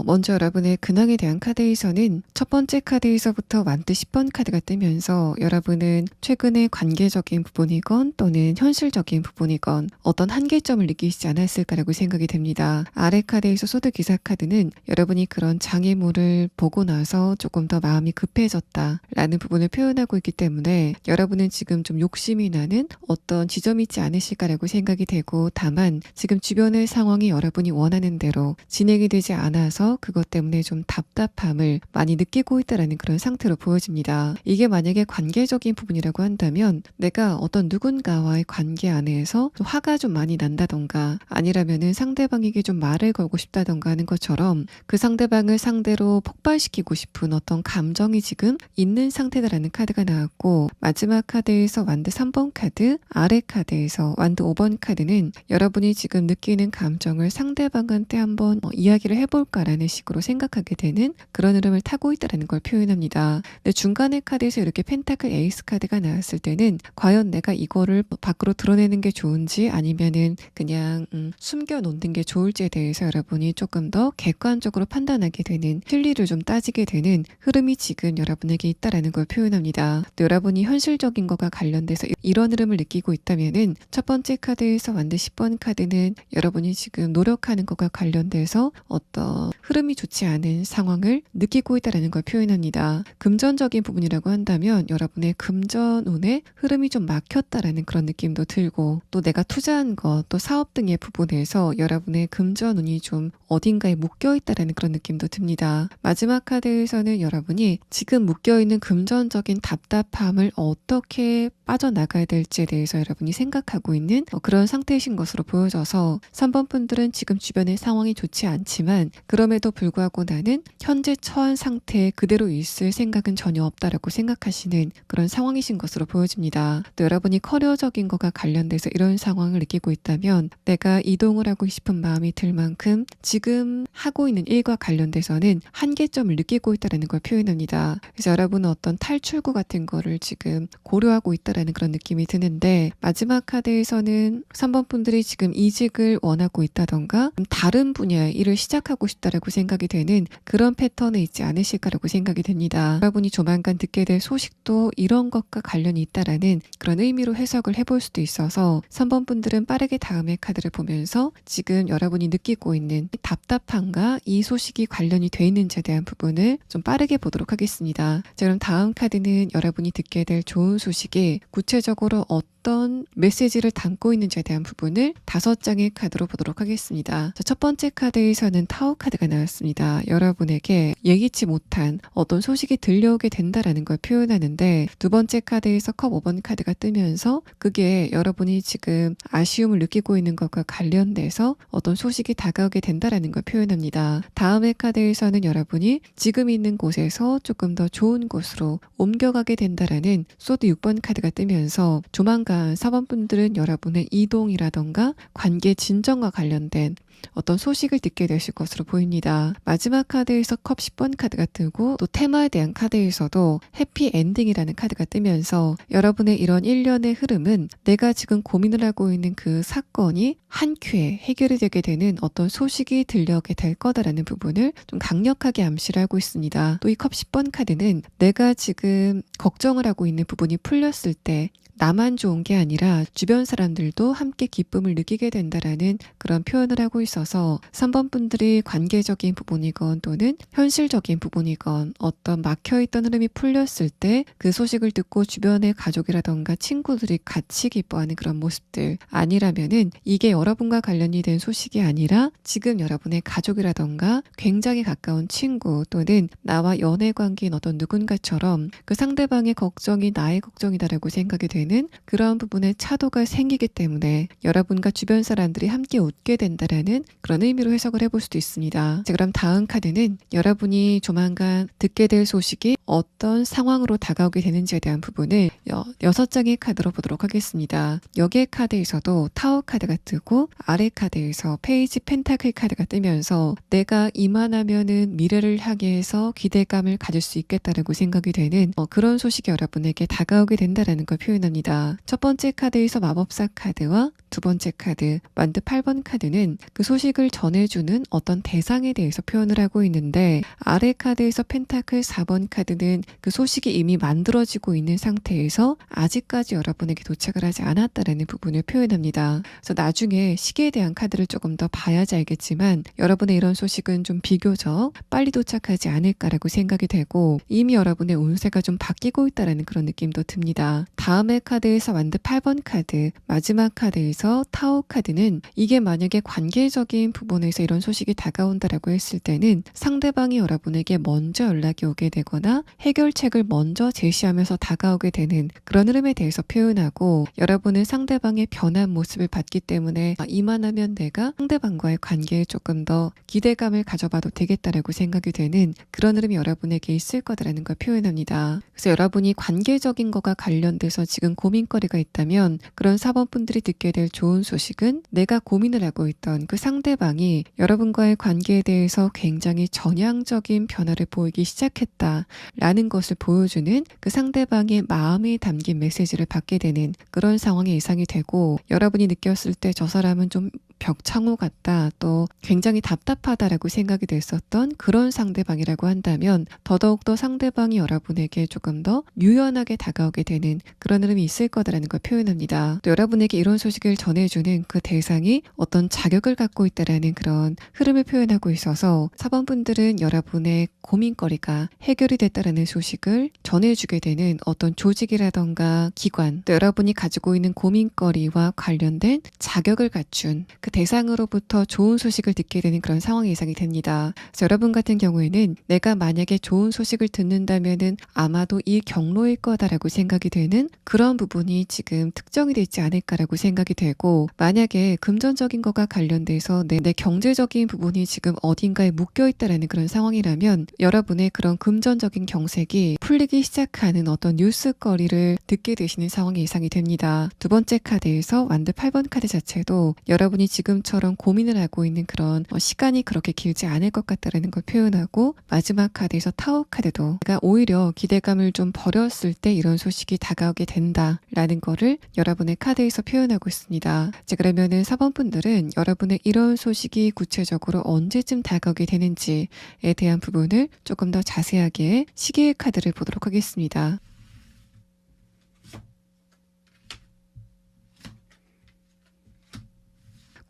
먼저 여러분의 근황에 대한 카드에서는 첫 번째 카드에서부터 완드 10번 카드가 뜨면서 여러분은 최근에 관계적인 부분이건 또는 현실적인 부분이건 어떤 한계점을 느끼시지 않았을까라고 생각이 됩니다. 아래 카드에서 소드 기사 카드는 여러분이 그런 장애물을 보고 나서 조금 더 마음이 급해졌다라는 부분을 표현하고 있기 때문에 여러분은 지금 좀 욕심이 나는 어떤 지점이 있지 않으실까라고 생각이 되고, 다만 지금 주변의 상황이 여러분이 원하는 대로 진행이 되지 않아서 그것 때문에 좀 답답함을 많이 느끼고 있다는 그런 상태로 보여집니다. 이게 만약에 관계적인 부분이라고 한다면 내가 어떤 누군가와의 관계 안에서 좀 화가 좀 많이 난다던가 아니라면은 상대방에게 좀 말을 걸고 싶다던가 하는 것처럼 그 상대방을 상대로 폭발시키고 싶은 어떤 감정이 지금 있는 상태다라는 카드가 나왔고, 마지막 카드에서 완드 3번 카드, 아래 카드에서 완드 5번 카드는 여러분이 지금 느끼는 감정을 상대방한테 한번 이야기를 해볼까라는 식으로 생각하게 되는 그런 흐름을 타고 있다는 걸 표현합니다. 근데 중간의 카드에서 이렇게 펜타클 에이스 카드가 나왔을 때는 과연 내가 이거를 밖으로 드러내는 게 좋은지 아니면은 그냥 숨겨놓는 게 좋을지에 대해서 여러분이 조금 더 객관적으로 판단하게 되는, 실리를 좀 따지게 되는 흐름이 지금 여러분에게 있다라는 걸 표현합니다. 또 여러분이 현실적인 것과 관련돼서 이런 흐름을 느끼고 있다면은 첫 번째 카드에서 완드 10번 카드는 여러분이 지금 노력하는 것과 관련돼서 어떤 흐름이 좋지 않은 상황을 느끼고 있다는 걸 표현합니다. 금전적인 부분이라고 한다면 여러분의 금전운의 흐름이 좀 막혔다라는 그런 느낌도 들고, 또 내가 투자한 것, 또 사업 등의 부분에서 여러분의 금전운이 좀 어딘가에 묶여있다라는 그런 느낌도 듭니다. 마지막 카드에서는 여러분이 지금 묶여있는 금전적인 답답함을 어떻게 빠져나가야 될지에 대해서 여러분이 생각하고 있는 그런 상태이신 것으로 보여져서 3번 분들은 지금 주변의 상황이 좋지 않지만 그럼에도 불구하고 나는 현재 처한 상태에 그대로 있을 생각은 전혀 없다라고 생각하시는 그런 상황이신 것으로 보여집니다. 또 여러분이 커리어적인 것과 관련돼서 이런 상황을 느끼고 있다면 내가 이동을 하고 싶은 마음이 들 만큼 지금 하고 있는 일과 관련돼서는 한계점을 느끼고 있다는 걸 표현합니다. 그래서 여러분은 어떤 탈출구 같은 거를 지금 고려하고 있다는 그런 느낌이 드는데, 마지막 카드에서는 3번 분들이 지금 이직을 원하고 있다던가 다른 분야의 일을 시작하고 싶다라고 있다라고 생각이 되는 그런 패턴에 있지 않으실까라고 생각이 됩니다. 여러분이 조만간 듣게 될 소식도 이런 것과 관련이 있다라는 그런 의미로 해석을 해볼 수도 있어서 3번 분들은 빠르게 다음의 카드를 보면서 지금 여러분이 느끼고 있는 답답함과 이 소식이 관련이 돼 있는지에 대한 부분을 좀 빠르게 보도록 하겠습니다. 자, 그럼 다음 카드는 여러분이 듣게 될 좋은 소식이 구체적으로 어떤 메시지를 담고 있는지에 대한 부분을 5장의 카드로 보도록 하겠습니다. 자, 첫 번째 카드에서는 타워 카드가 나왔습니다. 여러분에게 예기치 못한 어떤 소식이 들려오게 된다라는 걸 표현하는데, 두 번째 카드에서 컵 5번 카드가 뜨면서 그게 여러분이 지금 아쉬움을 느끼고 있는 것과 관련돼서 어떤 소식이 다가오게 된다라는 걸 표현합니다. 다음의 카드에서는 여러분이 지금 있는 곳에서 조금 더 좋은 곳으로 옮겨가게 된다라는 소드 6번 카드가 뜨면서 조만간 4번 분들은 여러분의 이동이라던가 관계 진정과 관련된 어떤 소식을 듣게 되실 것으로 보입니다. 마지막 카드에서 컵 10번 카드가 뜨고 또 테마에 대한 카드에서도 해피 엔딩이라는 카드가 뜨면서 여러분의 이런 일련의 흐름은 내가 지금 고민을 하고 있는 그 사건이 한 큐에 해결이 되게 되는 어떤 소식이 들려오게 될 거다라는 부분을 좀 강력하게 암시를 하고 있습니다. 또 이 컵 10번 카드는 내가 지금 걱정을 하고 있는 부분이 풀렸을 때 나만 좋은 게 아니라 주변 사람들도 함께 기쁨을 느끼게 된다라는 그런 표현을 하고 있어서 3번 분들이 관계적인 부분이건 또는 현실적인 부분이건 어떤 막혀있던 흐름이 풀렸을 때 그 소식을 듣고 주변의 가족이라던가 친구들이 같이 기뻐하는 그런 모습들, 아니라면은 이게 여러분과 관련이 된 소식이 아니라 지금 여러분의 가족이라던가 굉장히 가까운 친구 또는 나와 연애 관계인 어떤 누군가처럼 그 상대방의 걱정이 나의 걱정이다라고 생각이 되는 그런 부분에 차도가 생기기 때문에 여러분과 주변 사람들이 함께 웃게 된다라는 그런 의미로 해석을 해볼 수도 있습니다. 자, 그럼 다음 카드는 여러분이 조만간 듣게 될 소식이 어떤 상황으로 다가오게 되는지에 대한 부분을 6장의 카드로 보도록 하겠습니다. 여기의 카드에서도 타워 카드가 뜨고 아래 카드에서 페이지 펜타클 카드가 뜨면서 내가 이만하면은 미래를 향해서 기대감을 가질 수 있겠다라고 생각이 되는 그런 소식이 여러분에게 다가오게 된다라는 걸 표현합니다. 첫 번째 카드에서 마법사 카드와 두 번째 카드, 만드 8번 카드는 그 소식을 전해주는 어떤 대상에 대해서 표현을 하고 있는데, 아래 카드에서 펜타클 4번 카드는 그 소식이 이미 만들어지고 있는 상태에서 아직까지 여러분에게 도착을 하지 않았다라는 부분을 표현합니다. 그래서 나중에 시기에 대한 카드를 조금 더 봐야지 알겠지만 여러분의 이런 소식은 좀 비교적 빨리 도착하지 않을까라고 생각이 되고 이미 여러분의 운세가 좀 바뀌고 있다라는 그런 느낌도 듭니다. 다음의 카드에서 만드 8번 카드, 마지막 카드에서 타워 카드는 이게 만약에 관계적인 부분에서 이런 소식이 다가온다라고 했을 때는 상대방이 여러분에게 먼저 연락이 오게 되거나 해결책을 먼저 제시하면서 다가오게 되는 그런 흐름에 대해서 표현하고, 여러분은 상대방의 변한 모습을 봤기 때문에 이만하면 내가 상대방과의 관계에 조금 더 기대감을 가져봐도 되겠다라고 생각이 되는 그런 흐름이 여러분에게 있을 거다라는 걸 표현합니다. 그래서 여러분이 관계적인 거가 관련돼서 지금 고민거리가 있다면 그런 4번 분들이 듣게 될 좋은 소식은 내가 고민을 하고 있던 그 상대방이 여러분과의 관계에 대해서 굉장히 전향적인 변화를 보이기 시작했다라는 것을 보여주는 그 상대방의 마음이 담긴 메시지를 받게 되는 그런 상황이 예상이 되고, 여러분이 느꼈을 때 저 사람은 좀 벽창호 같다, 또 굉장히 답답하다라고 생각이 됐었던 그런 상대방이라고 한다면 더더욱더 상대방이 여러분에게 조금 더 유연하게 다가오게 되는 그런 흐름이 있을 거다라는 걸 표현합니다. 또 여러분에게 이런 소식을 전해주는 그 대상이 어떤 자격을 갖고 있다라는 그런 흐름을 표현하고 있어서 4번 분들은 여러분의 고민거리가 해결이 됐다라는 소식을 전해주게 되는 어떤 조직이라던가 기관, 또 여러분이 가지고 있는 고민거리와 관련된 자격을 갖춘 그 대상으로부터 좋은 소식을 듣게 되는 그런 상황이 예상이 됩니다. 그래서 여러분 같은 경우에는 내가 만약에 좋은 소식을 듣는다면은 아마도 이 경로일 거다라고 생각이 되는 그런 부분이 지금 특정이 되지 않을까라고 생각이 되고, 만약에 금전적인 것과 관련돼서 내 경제적인 부분이 지금 어딘가에 묶여 있다라는 그런 상황이라면 여러분의 그런 금전적인 경색이 풀리기 시작하는 어떤 뉴스거리를 듣게 되시는 상황이 예상이 됩니다. 두 번째 카드에서 완드 8번 카드 자체도 여러분이 지금 지금처럼 고민을 하고 있는 그런 시간이 그렇게 길지 않을 것 같다라는 걸 표현하고, 마지막 카드에서 타워 카드도 내가 오히려 기대감을 좀 버렸을 때 이런 소식이 다가오게 된다라는 거를 여러분의 카드에서 표현하고 있습니다. 자, 그러면은 4번 분들은 여러분의 이런 소식이 구체적으로 언제쯤 다가오게 되는지에 대한 부분을 조금 더 자세하게 시계의 카드를 보도록 하겠습니다.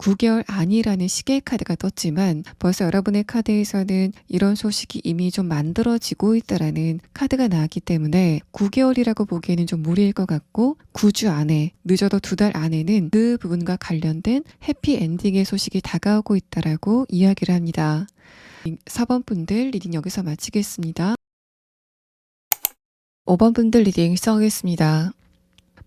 (9개월) 안이라는 시계 카드가 떴지만 벌써 여러분의 카드에서는 이런 소식이 이미 좀 만들어지고 있다라는 카드가 나왔기 때문에 9개월이라고 보기에는 좀 무리일 것 같고, 9주 안에, 늦어도 2달 안에는 그 부분과 관련된 해피엔딩의 소식이 다가오고 있다라고 이야기를 합니다. 4번 분들 리딩 여기서 마치겠습니다. 5번 분들 리딩 시작하겠습니다.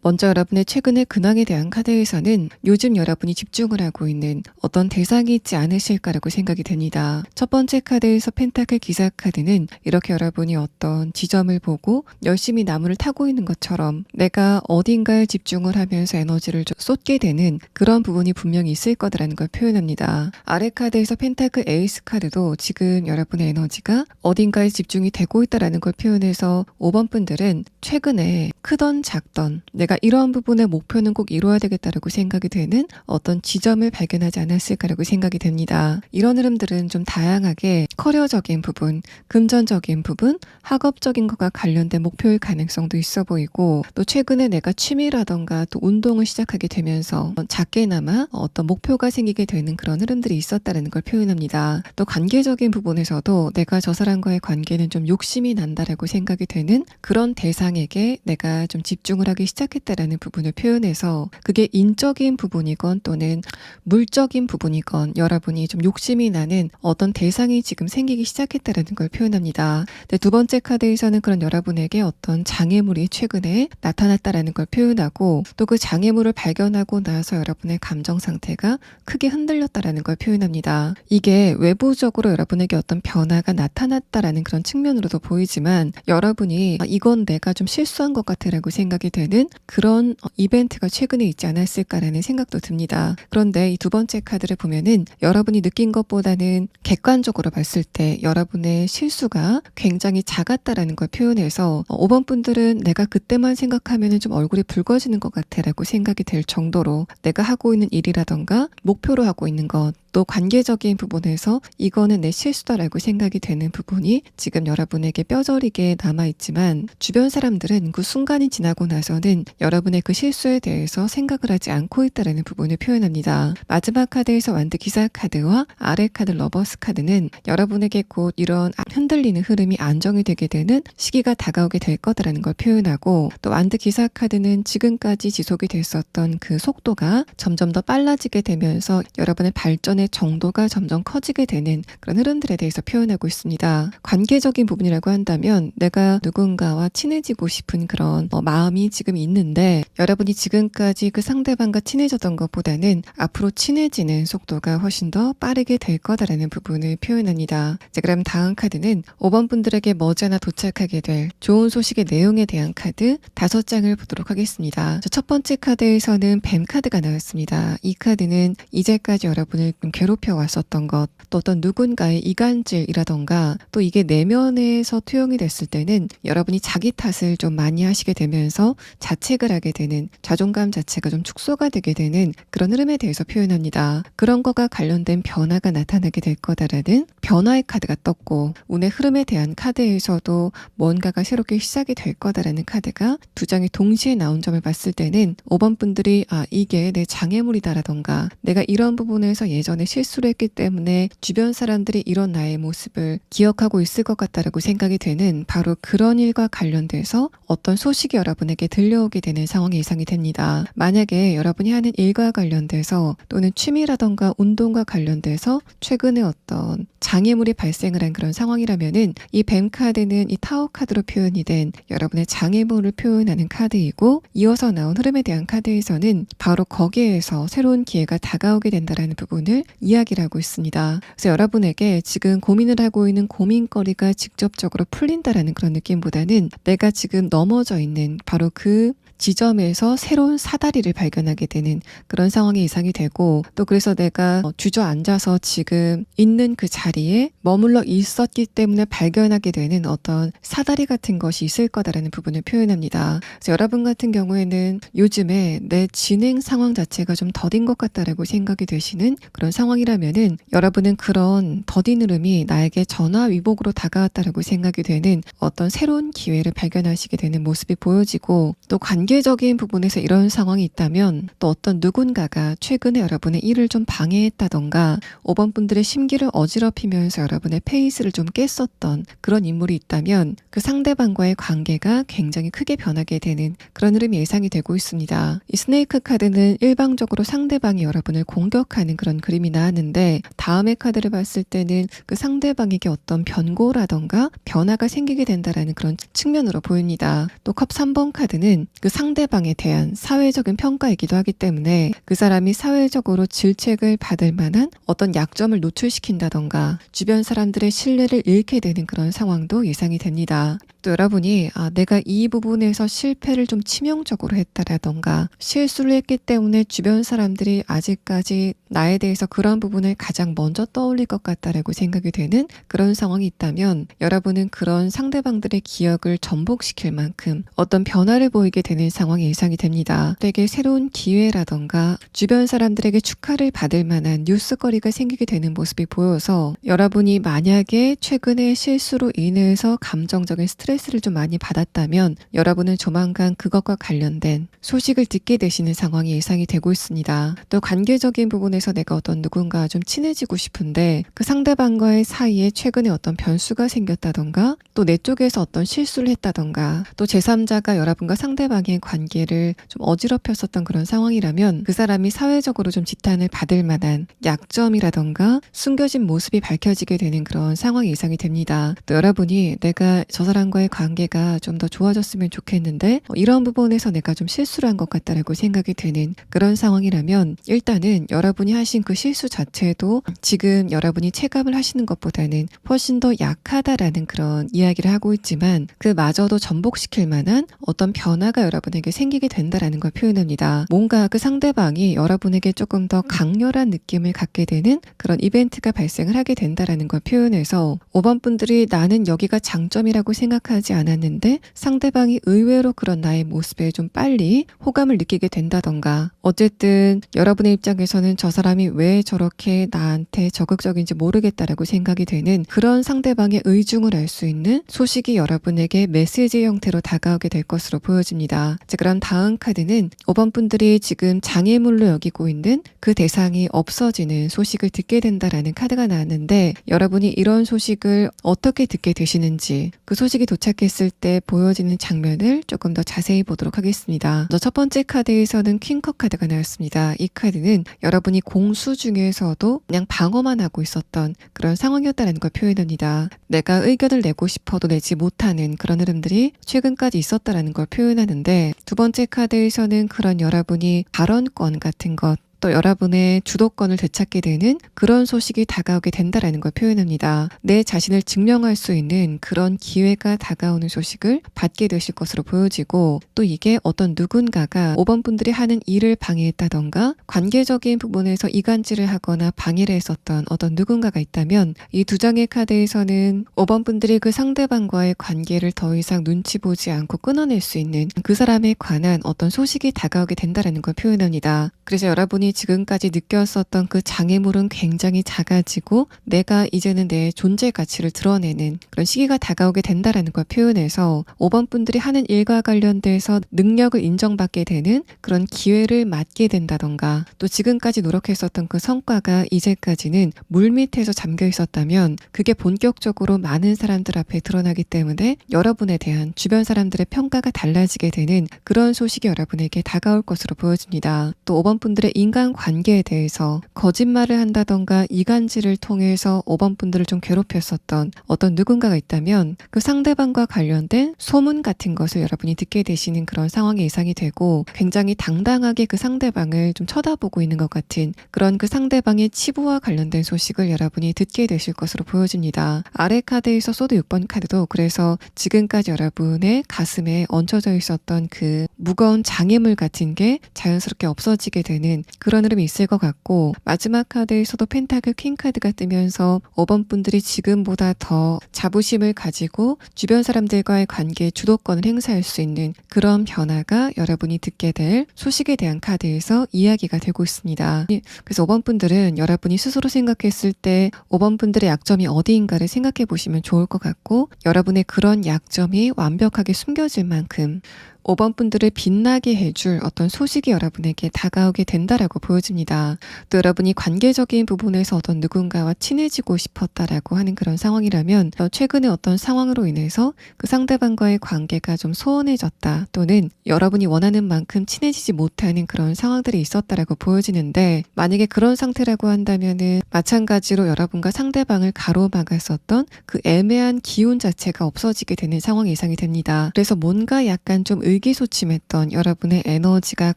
먼저 여러분의 최근의 근황에 대한 카드에서는 요즘 여러분이 집중을 하고 있는 어떤 대상이 있지 않으실까라고 생각이 됩니다. 첫 번째 카드에서 펜타클 기사 카드는 이렇게 여러분이 어떤 지점을 보고 열심히 나무를 타고 있는 것처럼 내가 어딘가에 집중을 하면서 에너지를 좀 쏟게 되는 그런 부분이 분명히 있을 거다라는 걸 표현합니다. 아래 카드에서 펜타클 에이스 카드도 지금 여러분의 에너지가 어딘가에 집중이 되고 있다라는 걸 표현해서 5번 분들은 최근에 크던 작던 내가 이러한 부분의 목표는 꼭 이루어야 되겠다라고 생각이 되는 어떤 지점을 발견하지 않았을까라고 생각이 됩니다. 이런 흐름들은 좀 다양하게 커리어적인 부분, 금전적인 부분, 학업적인 것과 관련된 목표일 가능성도 있어 보이고, 또 최근에 내가 취미라던가 또 운동을 시작하게 되면서 작게나마 어떤 목표가 생기게 되는 그런 흐름들이 있었다는 걸 표현합니다. 또 관계적인 부분에서도 내가 저 사람과의 관계는 좀 욕심이 난다라고 생각이 되는 그런 대상에게 내가 좀 집중을 하기 시작했다라는 부분을 표현해서, 그게 인적인 부분이건 또는 물적인 부분이건 여러분이 좀 욕심이 나는 어떤 대상이 지금 생기기 시작했다라는 걸 표현합니다. 두 번째 카드에서는 그런 여러분에게 어떤 장애물이 최근에 나타났다라는 걸 표현하고, 또 그 장애물을 발견하고 나서 여러분의 감정 상태가 크게 흔들렸다라는 걸 표현합니다. 이게 외부적으로 여러분에게 어떤 변화가 나타났다라는 그런 측면으로도 보이지만, 여러분이 이건 내가 좀 실수한 것 같아라고 생각이 되는 그런 이벤트가 최근에 있지 않았을까라는 생각도 듭니다. 그런데 이 두 번째 카드를 보면은 여러분이 느낀 것보다는 객관적으로 봤을 때 여러분의 실수가 굉장히 작았다라는 걸 표현해서 5번 분들은 내가 그때만 생각하면은 좀 얼굴이 붉어지는 것 같아라고 생각이 될 정도로 내가 하고 있는 일이라던가 목표로 하고 있는 것, 또 관계적인 부분에서 이거는 내 실수다라고 생각이 되는 부분이 지금 여러분에게 뼈저리게 남아있지만, 주변 사람들은 그 순간이 지나고 나서는 여러분의 그 실수에 대해서 생각을 하지 않고 있다는 부분을 표현합니다. 마지막 카드에서 완드 기사 카드와 아래 카드 러버스 카드는 여러분에게 곧 이런 흔들리는 흐름이 안정이 되게 되는 시기가 다가오게 될 거다라는 걸 표현하고, 또 완드 기사 카드는 지금까지 지속이 됐었던 그 속도가 점점 더 빨라지게 되면서 여러분의 발전의 정도가 점점 커지게 되는 그런 흐름들에 대해서 표현하고 있습니다. 관계적인 부분이라고 한다면 내가 누군가와 친해지고 싶은 그런 마음이 지금 있는데, 여러분이 지금까지 그 상대방과 친해졌던 것보다는 앞으로 친해지는 속도가 훨씬 더 빠르게 될 거다라는 부분을 표현합니다. 자, 그럼 다음 카드는 5번 분들에게 머지않아 도착하게 될 좋은 소식의 내용에 대한 카드 5장을 보도록 하겠습니다. 첫 번째 카드에서는 뱀 카드가 나왔습니다. 이 카드는 이제까지 여러분을 괴롭혀 왔었던 것, 또 어떤 누군가의 이간질이라던가, 또 이게 내면에서 투영이 됐을 때는 여러분이 자기 탓을 좀 많이 하시게 되면서 자책을 하게 되는, 자존감 자체가 좀 축소가 되게 되는 그런 흐름에 대해서 표현합니다. 그런 거가 관련된 변화가 나타나게 될 거다라는 변화의 카드가 떴고, 운의 흐름에 대한 카드에서도 뭔가가 새롭게 시작이 될 거다라는 카드가 2장이 동시에 나온 점을 봤을 때는 5번 분들이 이게 내 장애물이다라던가 내가 이런 부분에서 예전에 실수를 했기 때문에 주변 사람들이 이런 나의 모습을 기억하고 있을 것 같다라고 생각이 되는 바로 그런 일과 관련돼서 어떤 소식이 여러분에게 들려오게 되는 상황이 예상이 됩니다. 만약에 여러분이 하는 일과 관련돼서 또는 취미라던가 운동과 관련돼서 최근에 어떤 장애물이 발생을 한 그런 상황이라면은 이 뱀 카드는 이 타워 카드로 표현이 된 여러분의 장애물을 표현하는 카드이고, 이어서 나온 흐름에 대한 카드에서는 바로 거기에서 새로운 기회가 다가오게 된다라는 부분을 이야기를 하고 있습니다. 그래서 여러분에게 지금 고민을 하고 있는 고민거리가 직접적으로 풀린다라는 그런 느낌보다는 내가 지금 넘어져 있는 바로 그 지점에서 새로운 사다리를 발견하게 되는 그런 상황이 예상이 되고, 또 그래서 내가 주저앉아서 지금 있는 그 자리에 머물러 있었기 때문에 발견하게 되는 어떤 사다리 같은 것이 있을 거다라는 부분을 표현합니다. 그래서 여러분 같은 경우에는 요즘에 내 진행 상황 자체가 좀 더딘 것 같다라고 생각이 되시는 그런 상황이라면은, 여러분은 그런 더딘 흐름이 나에게 전화위복으로 다가왔다라고 생각이 되는 어떤 새로운 기회를 발견하시게 되는 모습이 보여지고, 또 관계적인 부분에서 이런 상황이 있다면 또 어떤 누군가가 최근에 여러분의 일을 좀 방해했다던가 5번 분들의 심기를 어지럽히면서 여러분의 페이스를 좀 깼었던 그런 인물이 있다면 그 상대방과의 관계가 굉장히 크게 변하게 되는 그런 흐름이 예상이 되고 있습니다. 이 스네이크 카드는 일방적으로 상대방이 여러분을 공격하는 그런 그림이 나왔는데, 다음의 카드를 봤을 때는 그 상대방에게 어떤 변고라던가 변화가 생기게 된다라는 그런 측면으로 보입니다. 또 컵 3번 카드는 그 상대방에 대한 사회적인 평가이기도 하기 때문에 그 사람이 사회적으로 질책을 받을 만한 어떤 약점을 노출시킨다던가 주변 사람들의 신뢰를 잃게 되는 그런 상황도 예상이 됩니다. 또 여러분이 내가 이 부분에서 실패를 좀 치명적으로 했다라던가 실수를 했기 때문에 주변 사람들이 아직까지 나에 대해서 그런 부분을 가장 먼저 떠올릴 것 같다라고 생각이 되는 그런 상황이 있다면, 여러분은 그런 상대방들의 기억을 전복시킬 만큼 어떤 변화를 보이게 되는 상황이 예상이 됩니다. 되게 새로운 기회라던가 주변 사람들에게 축하를 받을 만한 뉴스거리가 생기게 되는 모습이 보여서, 여러분이 만약에 최근에 실수로 인해서 감정적인 스트레스를 좀 많이 받았다면 여러분은 조만간 그것과 관련된 소식을 듣게 되시는 상황이 예상이 되고 있습니다. 또 관계적인 부분에서 내가 어떤 누군가 좀 친해지고 싶은데 그 상대방과의 사이에 최근에 어떤 변수가 생겼다던가 또 내 쪽에서 어떤 실수를 했다던가 또 제3자가 여러분과 상대방의 관계를 좀 어지럽혔었던 그런 상황이라면 그 사람이 사회적으로 좀 지탄을 받을 만한 약점이라던가 숨겨진 모습이 밝혀지게 되는 그런 상황이 예상이 됩니다. 또 여러분이 내가 저 사람과의 관계가 좀 더 좋아졌으면 좋겠는데 이런 부분에서 내가 좀 실수를 한 것 같다라고 생각이 되는 그런 상황이라면, 일단은 여러분이 하신 그 실수 자체도 지금 여러분이 체감을 하시는 것보다는 훨씬 더 약하다라는 그런 이야기를 하고 있지만 그마저도 전복시킬 만한 어떤 변화가 여러분에게 생기게 된다라는 걸 표현합니다. 뭔가 그 상대방이 여러분에게 조금 더 강렬한 느낌을 갖게 되는 그런 이벤트가 발생을 하게 된다라는 걸 표현해서 5번 분들이 나는 여기가 장점이라고 생각하지 않았는데 상대방이 의외로 그런 나의 모습에 좀 빨리 호감을 느끼게 된다던가, 어쨌든 여러분의 입장에서는 저 사람이 왜 저렇게 나한테 적극적인지 모르겠다라고 생각이 되는 그런 상대방의 의중을 알 수 있는 소식이 여러분에게 메시지 형태로 다가오게 될 것으로 보여집니다. 자, 그럼 다음 카드는 5번 분들이 지금 장애물로 여기고 있는 그 대상이 없어지는 소식을 듣게 된다라는 카드가 나왔는데, 여러분이 이런 소식을 어떻게 듣게 되시는지 그 소식이 도착했을 때 보여지는 장면을 조금 더 자세히 보도록 하겠습니다. 첫 번째 카드에서는 퀸컵 카드가 나왔습니다. 이 카드는 여러분이 공수 중에서도 그냥 방어만 하고 있었던 그런 상황이었다는 걸 표현합니다. 내가 의견을 내고 싶어도 내지 못하는 그런 흐름들이 최근까지 있었다는 걸 표현하는데, 두 번째 카드에서는 그런 여러분이 발언권 같은 것, 또 여러분의 주도권을 되찾게 되는 그런 소식이 다가오게 된다라는 걸 표현합니다. 내 자신을 증명할 수 있는 그런 기회가 다가오는 소식을 받게 되실 것으로 보여지고, 또 이게 어떤 누군가가 5번 분들이 하는 일을 방해했다던가 관계적인 부분에서 이간질을 하거나 방해를 했었던 어떤 누군가가 있다면, 이 두 장의 카드에서는 5번 분들이 그 상대방과의 관계를 더 이상 눈치 보지 않고 끊어낼 수 있는 그 사람에 관한 어떤 소식이 다가오게 된다라는 걸 표현합니다. 그래서 여러분이 지금까지 느꼈었던 그 장애물은 굉장히 작아지고 내가 이제는 내 존재 가치를 드러내는 그런 시기가 다가오게 된다라는 걸 표현해서 5번 분들이 하는 일과 관련돼서 능력을 인정받게 되는 그런 기회를 맞게 된다던가, 또 지금까지 노력했었던 그 성과가 이제까지는 물밑에서 잠겨 있었다면 그게 본격적으로 많은 사람들 앞에 드러나기 때문에 여러분에 대한 주변 사람들의 평가가 달라지게 되는 그런 소식이 여러분에게 다가올 것으로 보여집니다. 또 5번 분들의 인간 상대방 관계에 대해서 거짓말을 한다던가 이간질을 통해서 5번 분들을 좀 괴롭혔었던 어떤 누군가가 있다면 그 상대방과 관련된 소문 같은 것을 여러분이 듣게 되시는 그런 상황이 예상이 되고, 굉장히 당당하게 그 상대방을 좀 쳐다보고 있는 것 같은 그런 그 상대방의 치부와 관련된 소식을 여러분이 듣게 되실 것으로 보여집니다. 아래 카드에서 소드 6번 카드도 그래서 지금까지 여러분의 가슴에 얹혀져 있었던 그 무거운 장애물 같은 게 자연스럽게 없어지게 되는 그런 흐름이 있을 것 같고, 마지막 카드에서도 펜타클 퀸 카드가 뜨면서 5번 분들이 지금보다 더 자부심을 가지고 주변 사람들과의 관계에 주도권을 행사할 수 있는 그런 변화가 여러분이 듣게 될 소식에 대한 카드에서 이야기가 되고 있습니다. 그래서 5번 분들은 여러분이 스스로 생각했을 때 5번 분들의 약점이 어디인가를 생각해 보시면 좋을 것 같고, 여러분의 그런 약점이 완벽하게 숨겨질 만큼 5번 분들을 빛나게 해줄 어떤 소식이 여러분에게 다가오게 된다라고 보여집니다. 또 여러분이 관계적인 부분에서 어떤 누군가와 친해지고 싶었다라고 하는 그런 상황이라면 최근에 어떤 상황으로 인해서 그 상대방과의 관계가 좀 소원해졌다, 또는 여러분이 원하는 만큼 친해지지 못하는 그런 상황들이 있었다라고 보여지는데, 만약에 그런 상태라고 한다면은 마찬가지로 여러분과 상대방을 가로막았었던 그 애매한 기운 자체가 없어지게 되는 상황이 예상이 됩니다. 그래서 뭔가 약간 좀 의기소침했던 여러분의 에너지가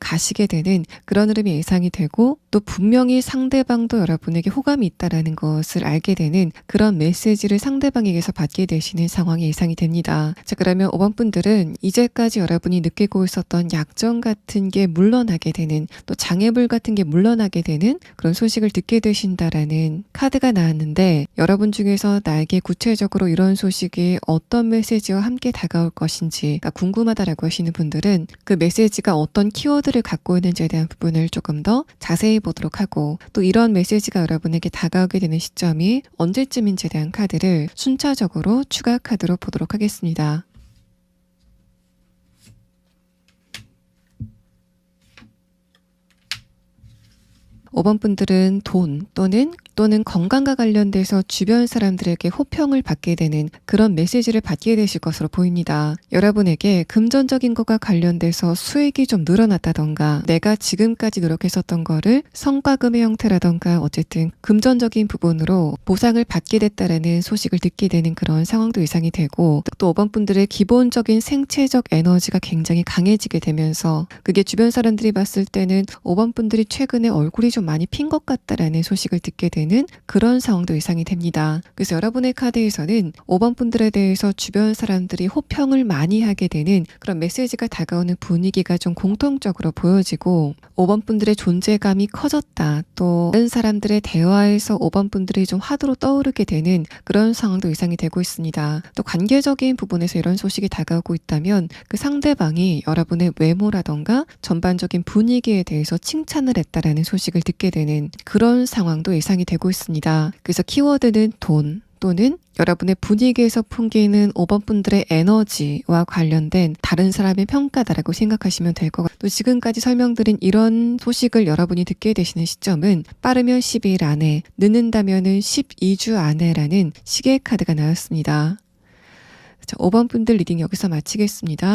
가시게 되는 그런 흐름이 예상이 되고, 또 분명히 상대방도 여러분에게 호감이 있다라는 것을 알게 되는 그런 메시지를 상대방에게서 받게 되시는 상황이 예상이 됩니다. 자, 그러면 5번 분들은 이제까지 여러분이 느끼고 있었던 약점 같은 게 물러나게 되는, 또 장애물 같은 게 물러나게 되는 그런 소식을 듣게 되신다라는 카드가 나왔는데, 여러분 중에서 나에게 구체적으로 이런 소식이 어떤 메시지와 함께 다가올 것인지가 궁금하다라고 하시는 분들은 그 메시지가 어떤 키워드를 갖고 있는지에 대한 부분을 조금 더 자세히 보도록 하고, 또 이런 메시지가 여러분에게 다가오게 되는 시점이 언제쯤인지에 대한 카드를 순차적으로 추가 카드로 보도록 하겠습니다. 5번 분들은 돈 또는 건강과 관련돼서 주변 사람들에게 호평을 받게 되는 그런 메시지를 받게 되실 것으로 보입니다. 여러분에게 금전적인 것과 관련돼서 수익이 좀 늘어났다던가, 내가 지금까지 노력했었던 거를 성과금의 형태라던가 어쨌든 금전적인 부분으로 보상을 받게 됐다라는 소식을 듣게 되는 그런 상황도 예상이 되고, 또 5번 분들의 기본적인 생체적 에너지가 굉장히 강해지게 되면서 그게 주변 사람들이 봤을 때는 5번 분들이 최근에 얼굴이 좀 많이 핀 것 같다라는 소식을 듣게 되는 그런 상황도 예상이 됩니다. 그래서 여러분의 카드에서는 5번 분들에 대해서 주변 사람들이 호평을 많이 하게 되는 그런 메시지가 다가오는 분위기가 좀 공통적으로 보여지고, 5번 분들의 존재감이 커졌다, 또 다른 사람들의 대화에서 5번 분들이 좀 화두로 떠오르게 되는 그런 상황도 예상이 되고 있습니다. 또 관계적인 부분에서 이런 소식이 다가오고 있다면 그 상대방이 여러분의 외모라던가 전반적인 분위기에 대해서 칭찬을 했다라는 소식을 듣게 되는 그런 상황도 예상이 되고 있습니다. 그래서 키워드는 돈 또는 여러분의 분위기에서 풍기는 5번 분들의 에너지와 관련된 다른 사람의 평가다라고 생각하시면 될 것 같아요. 또 지금까지 설명드린 이런 소식을 여러분이 듣게 되시는 시점은 빠르면 12일 안에, 늦는다면은 12주 안에라는 시계 카드가 나왔습니다. 자, 5번 분들 리딩 여기서 마치겠습니다.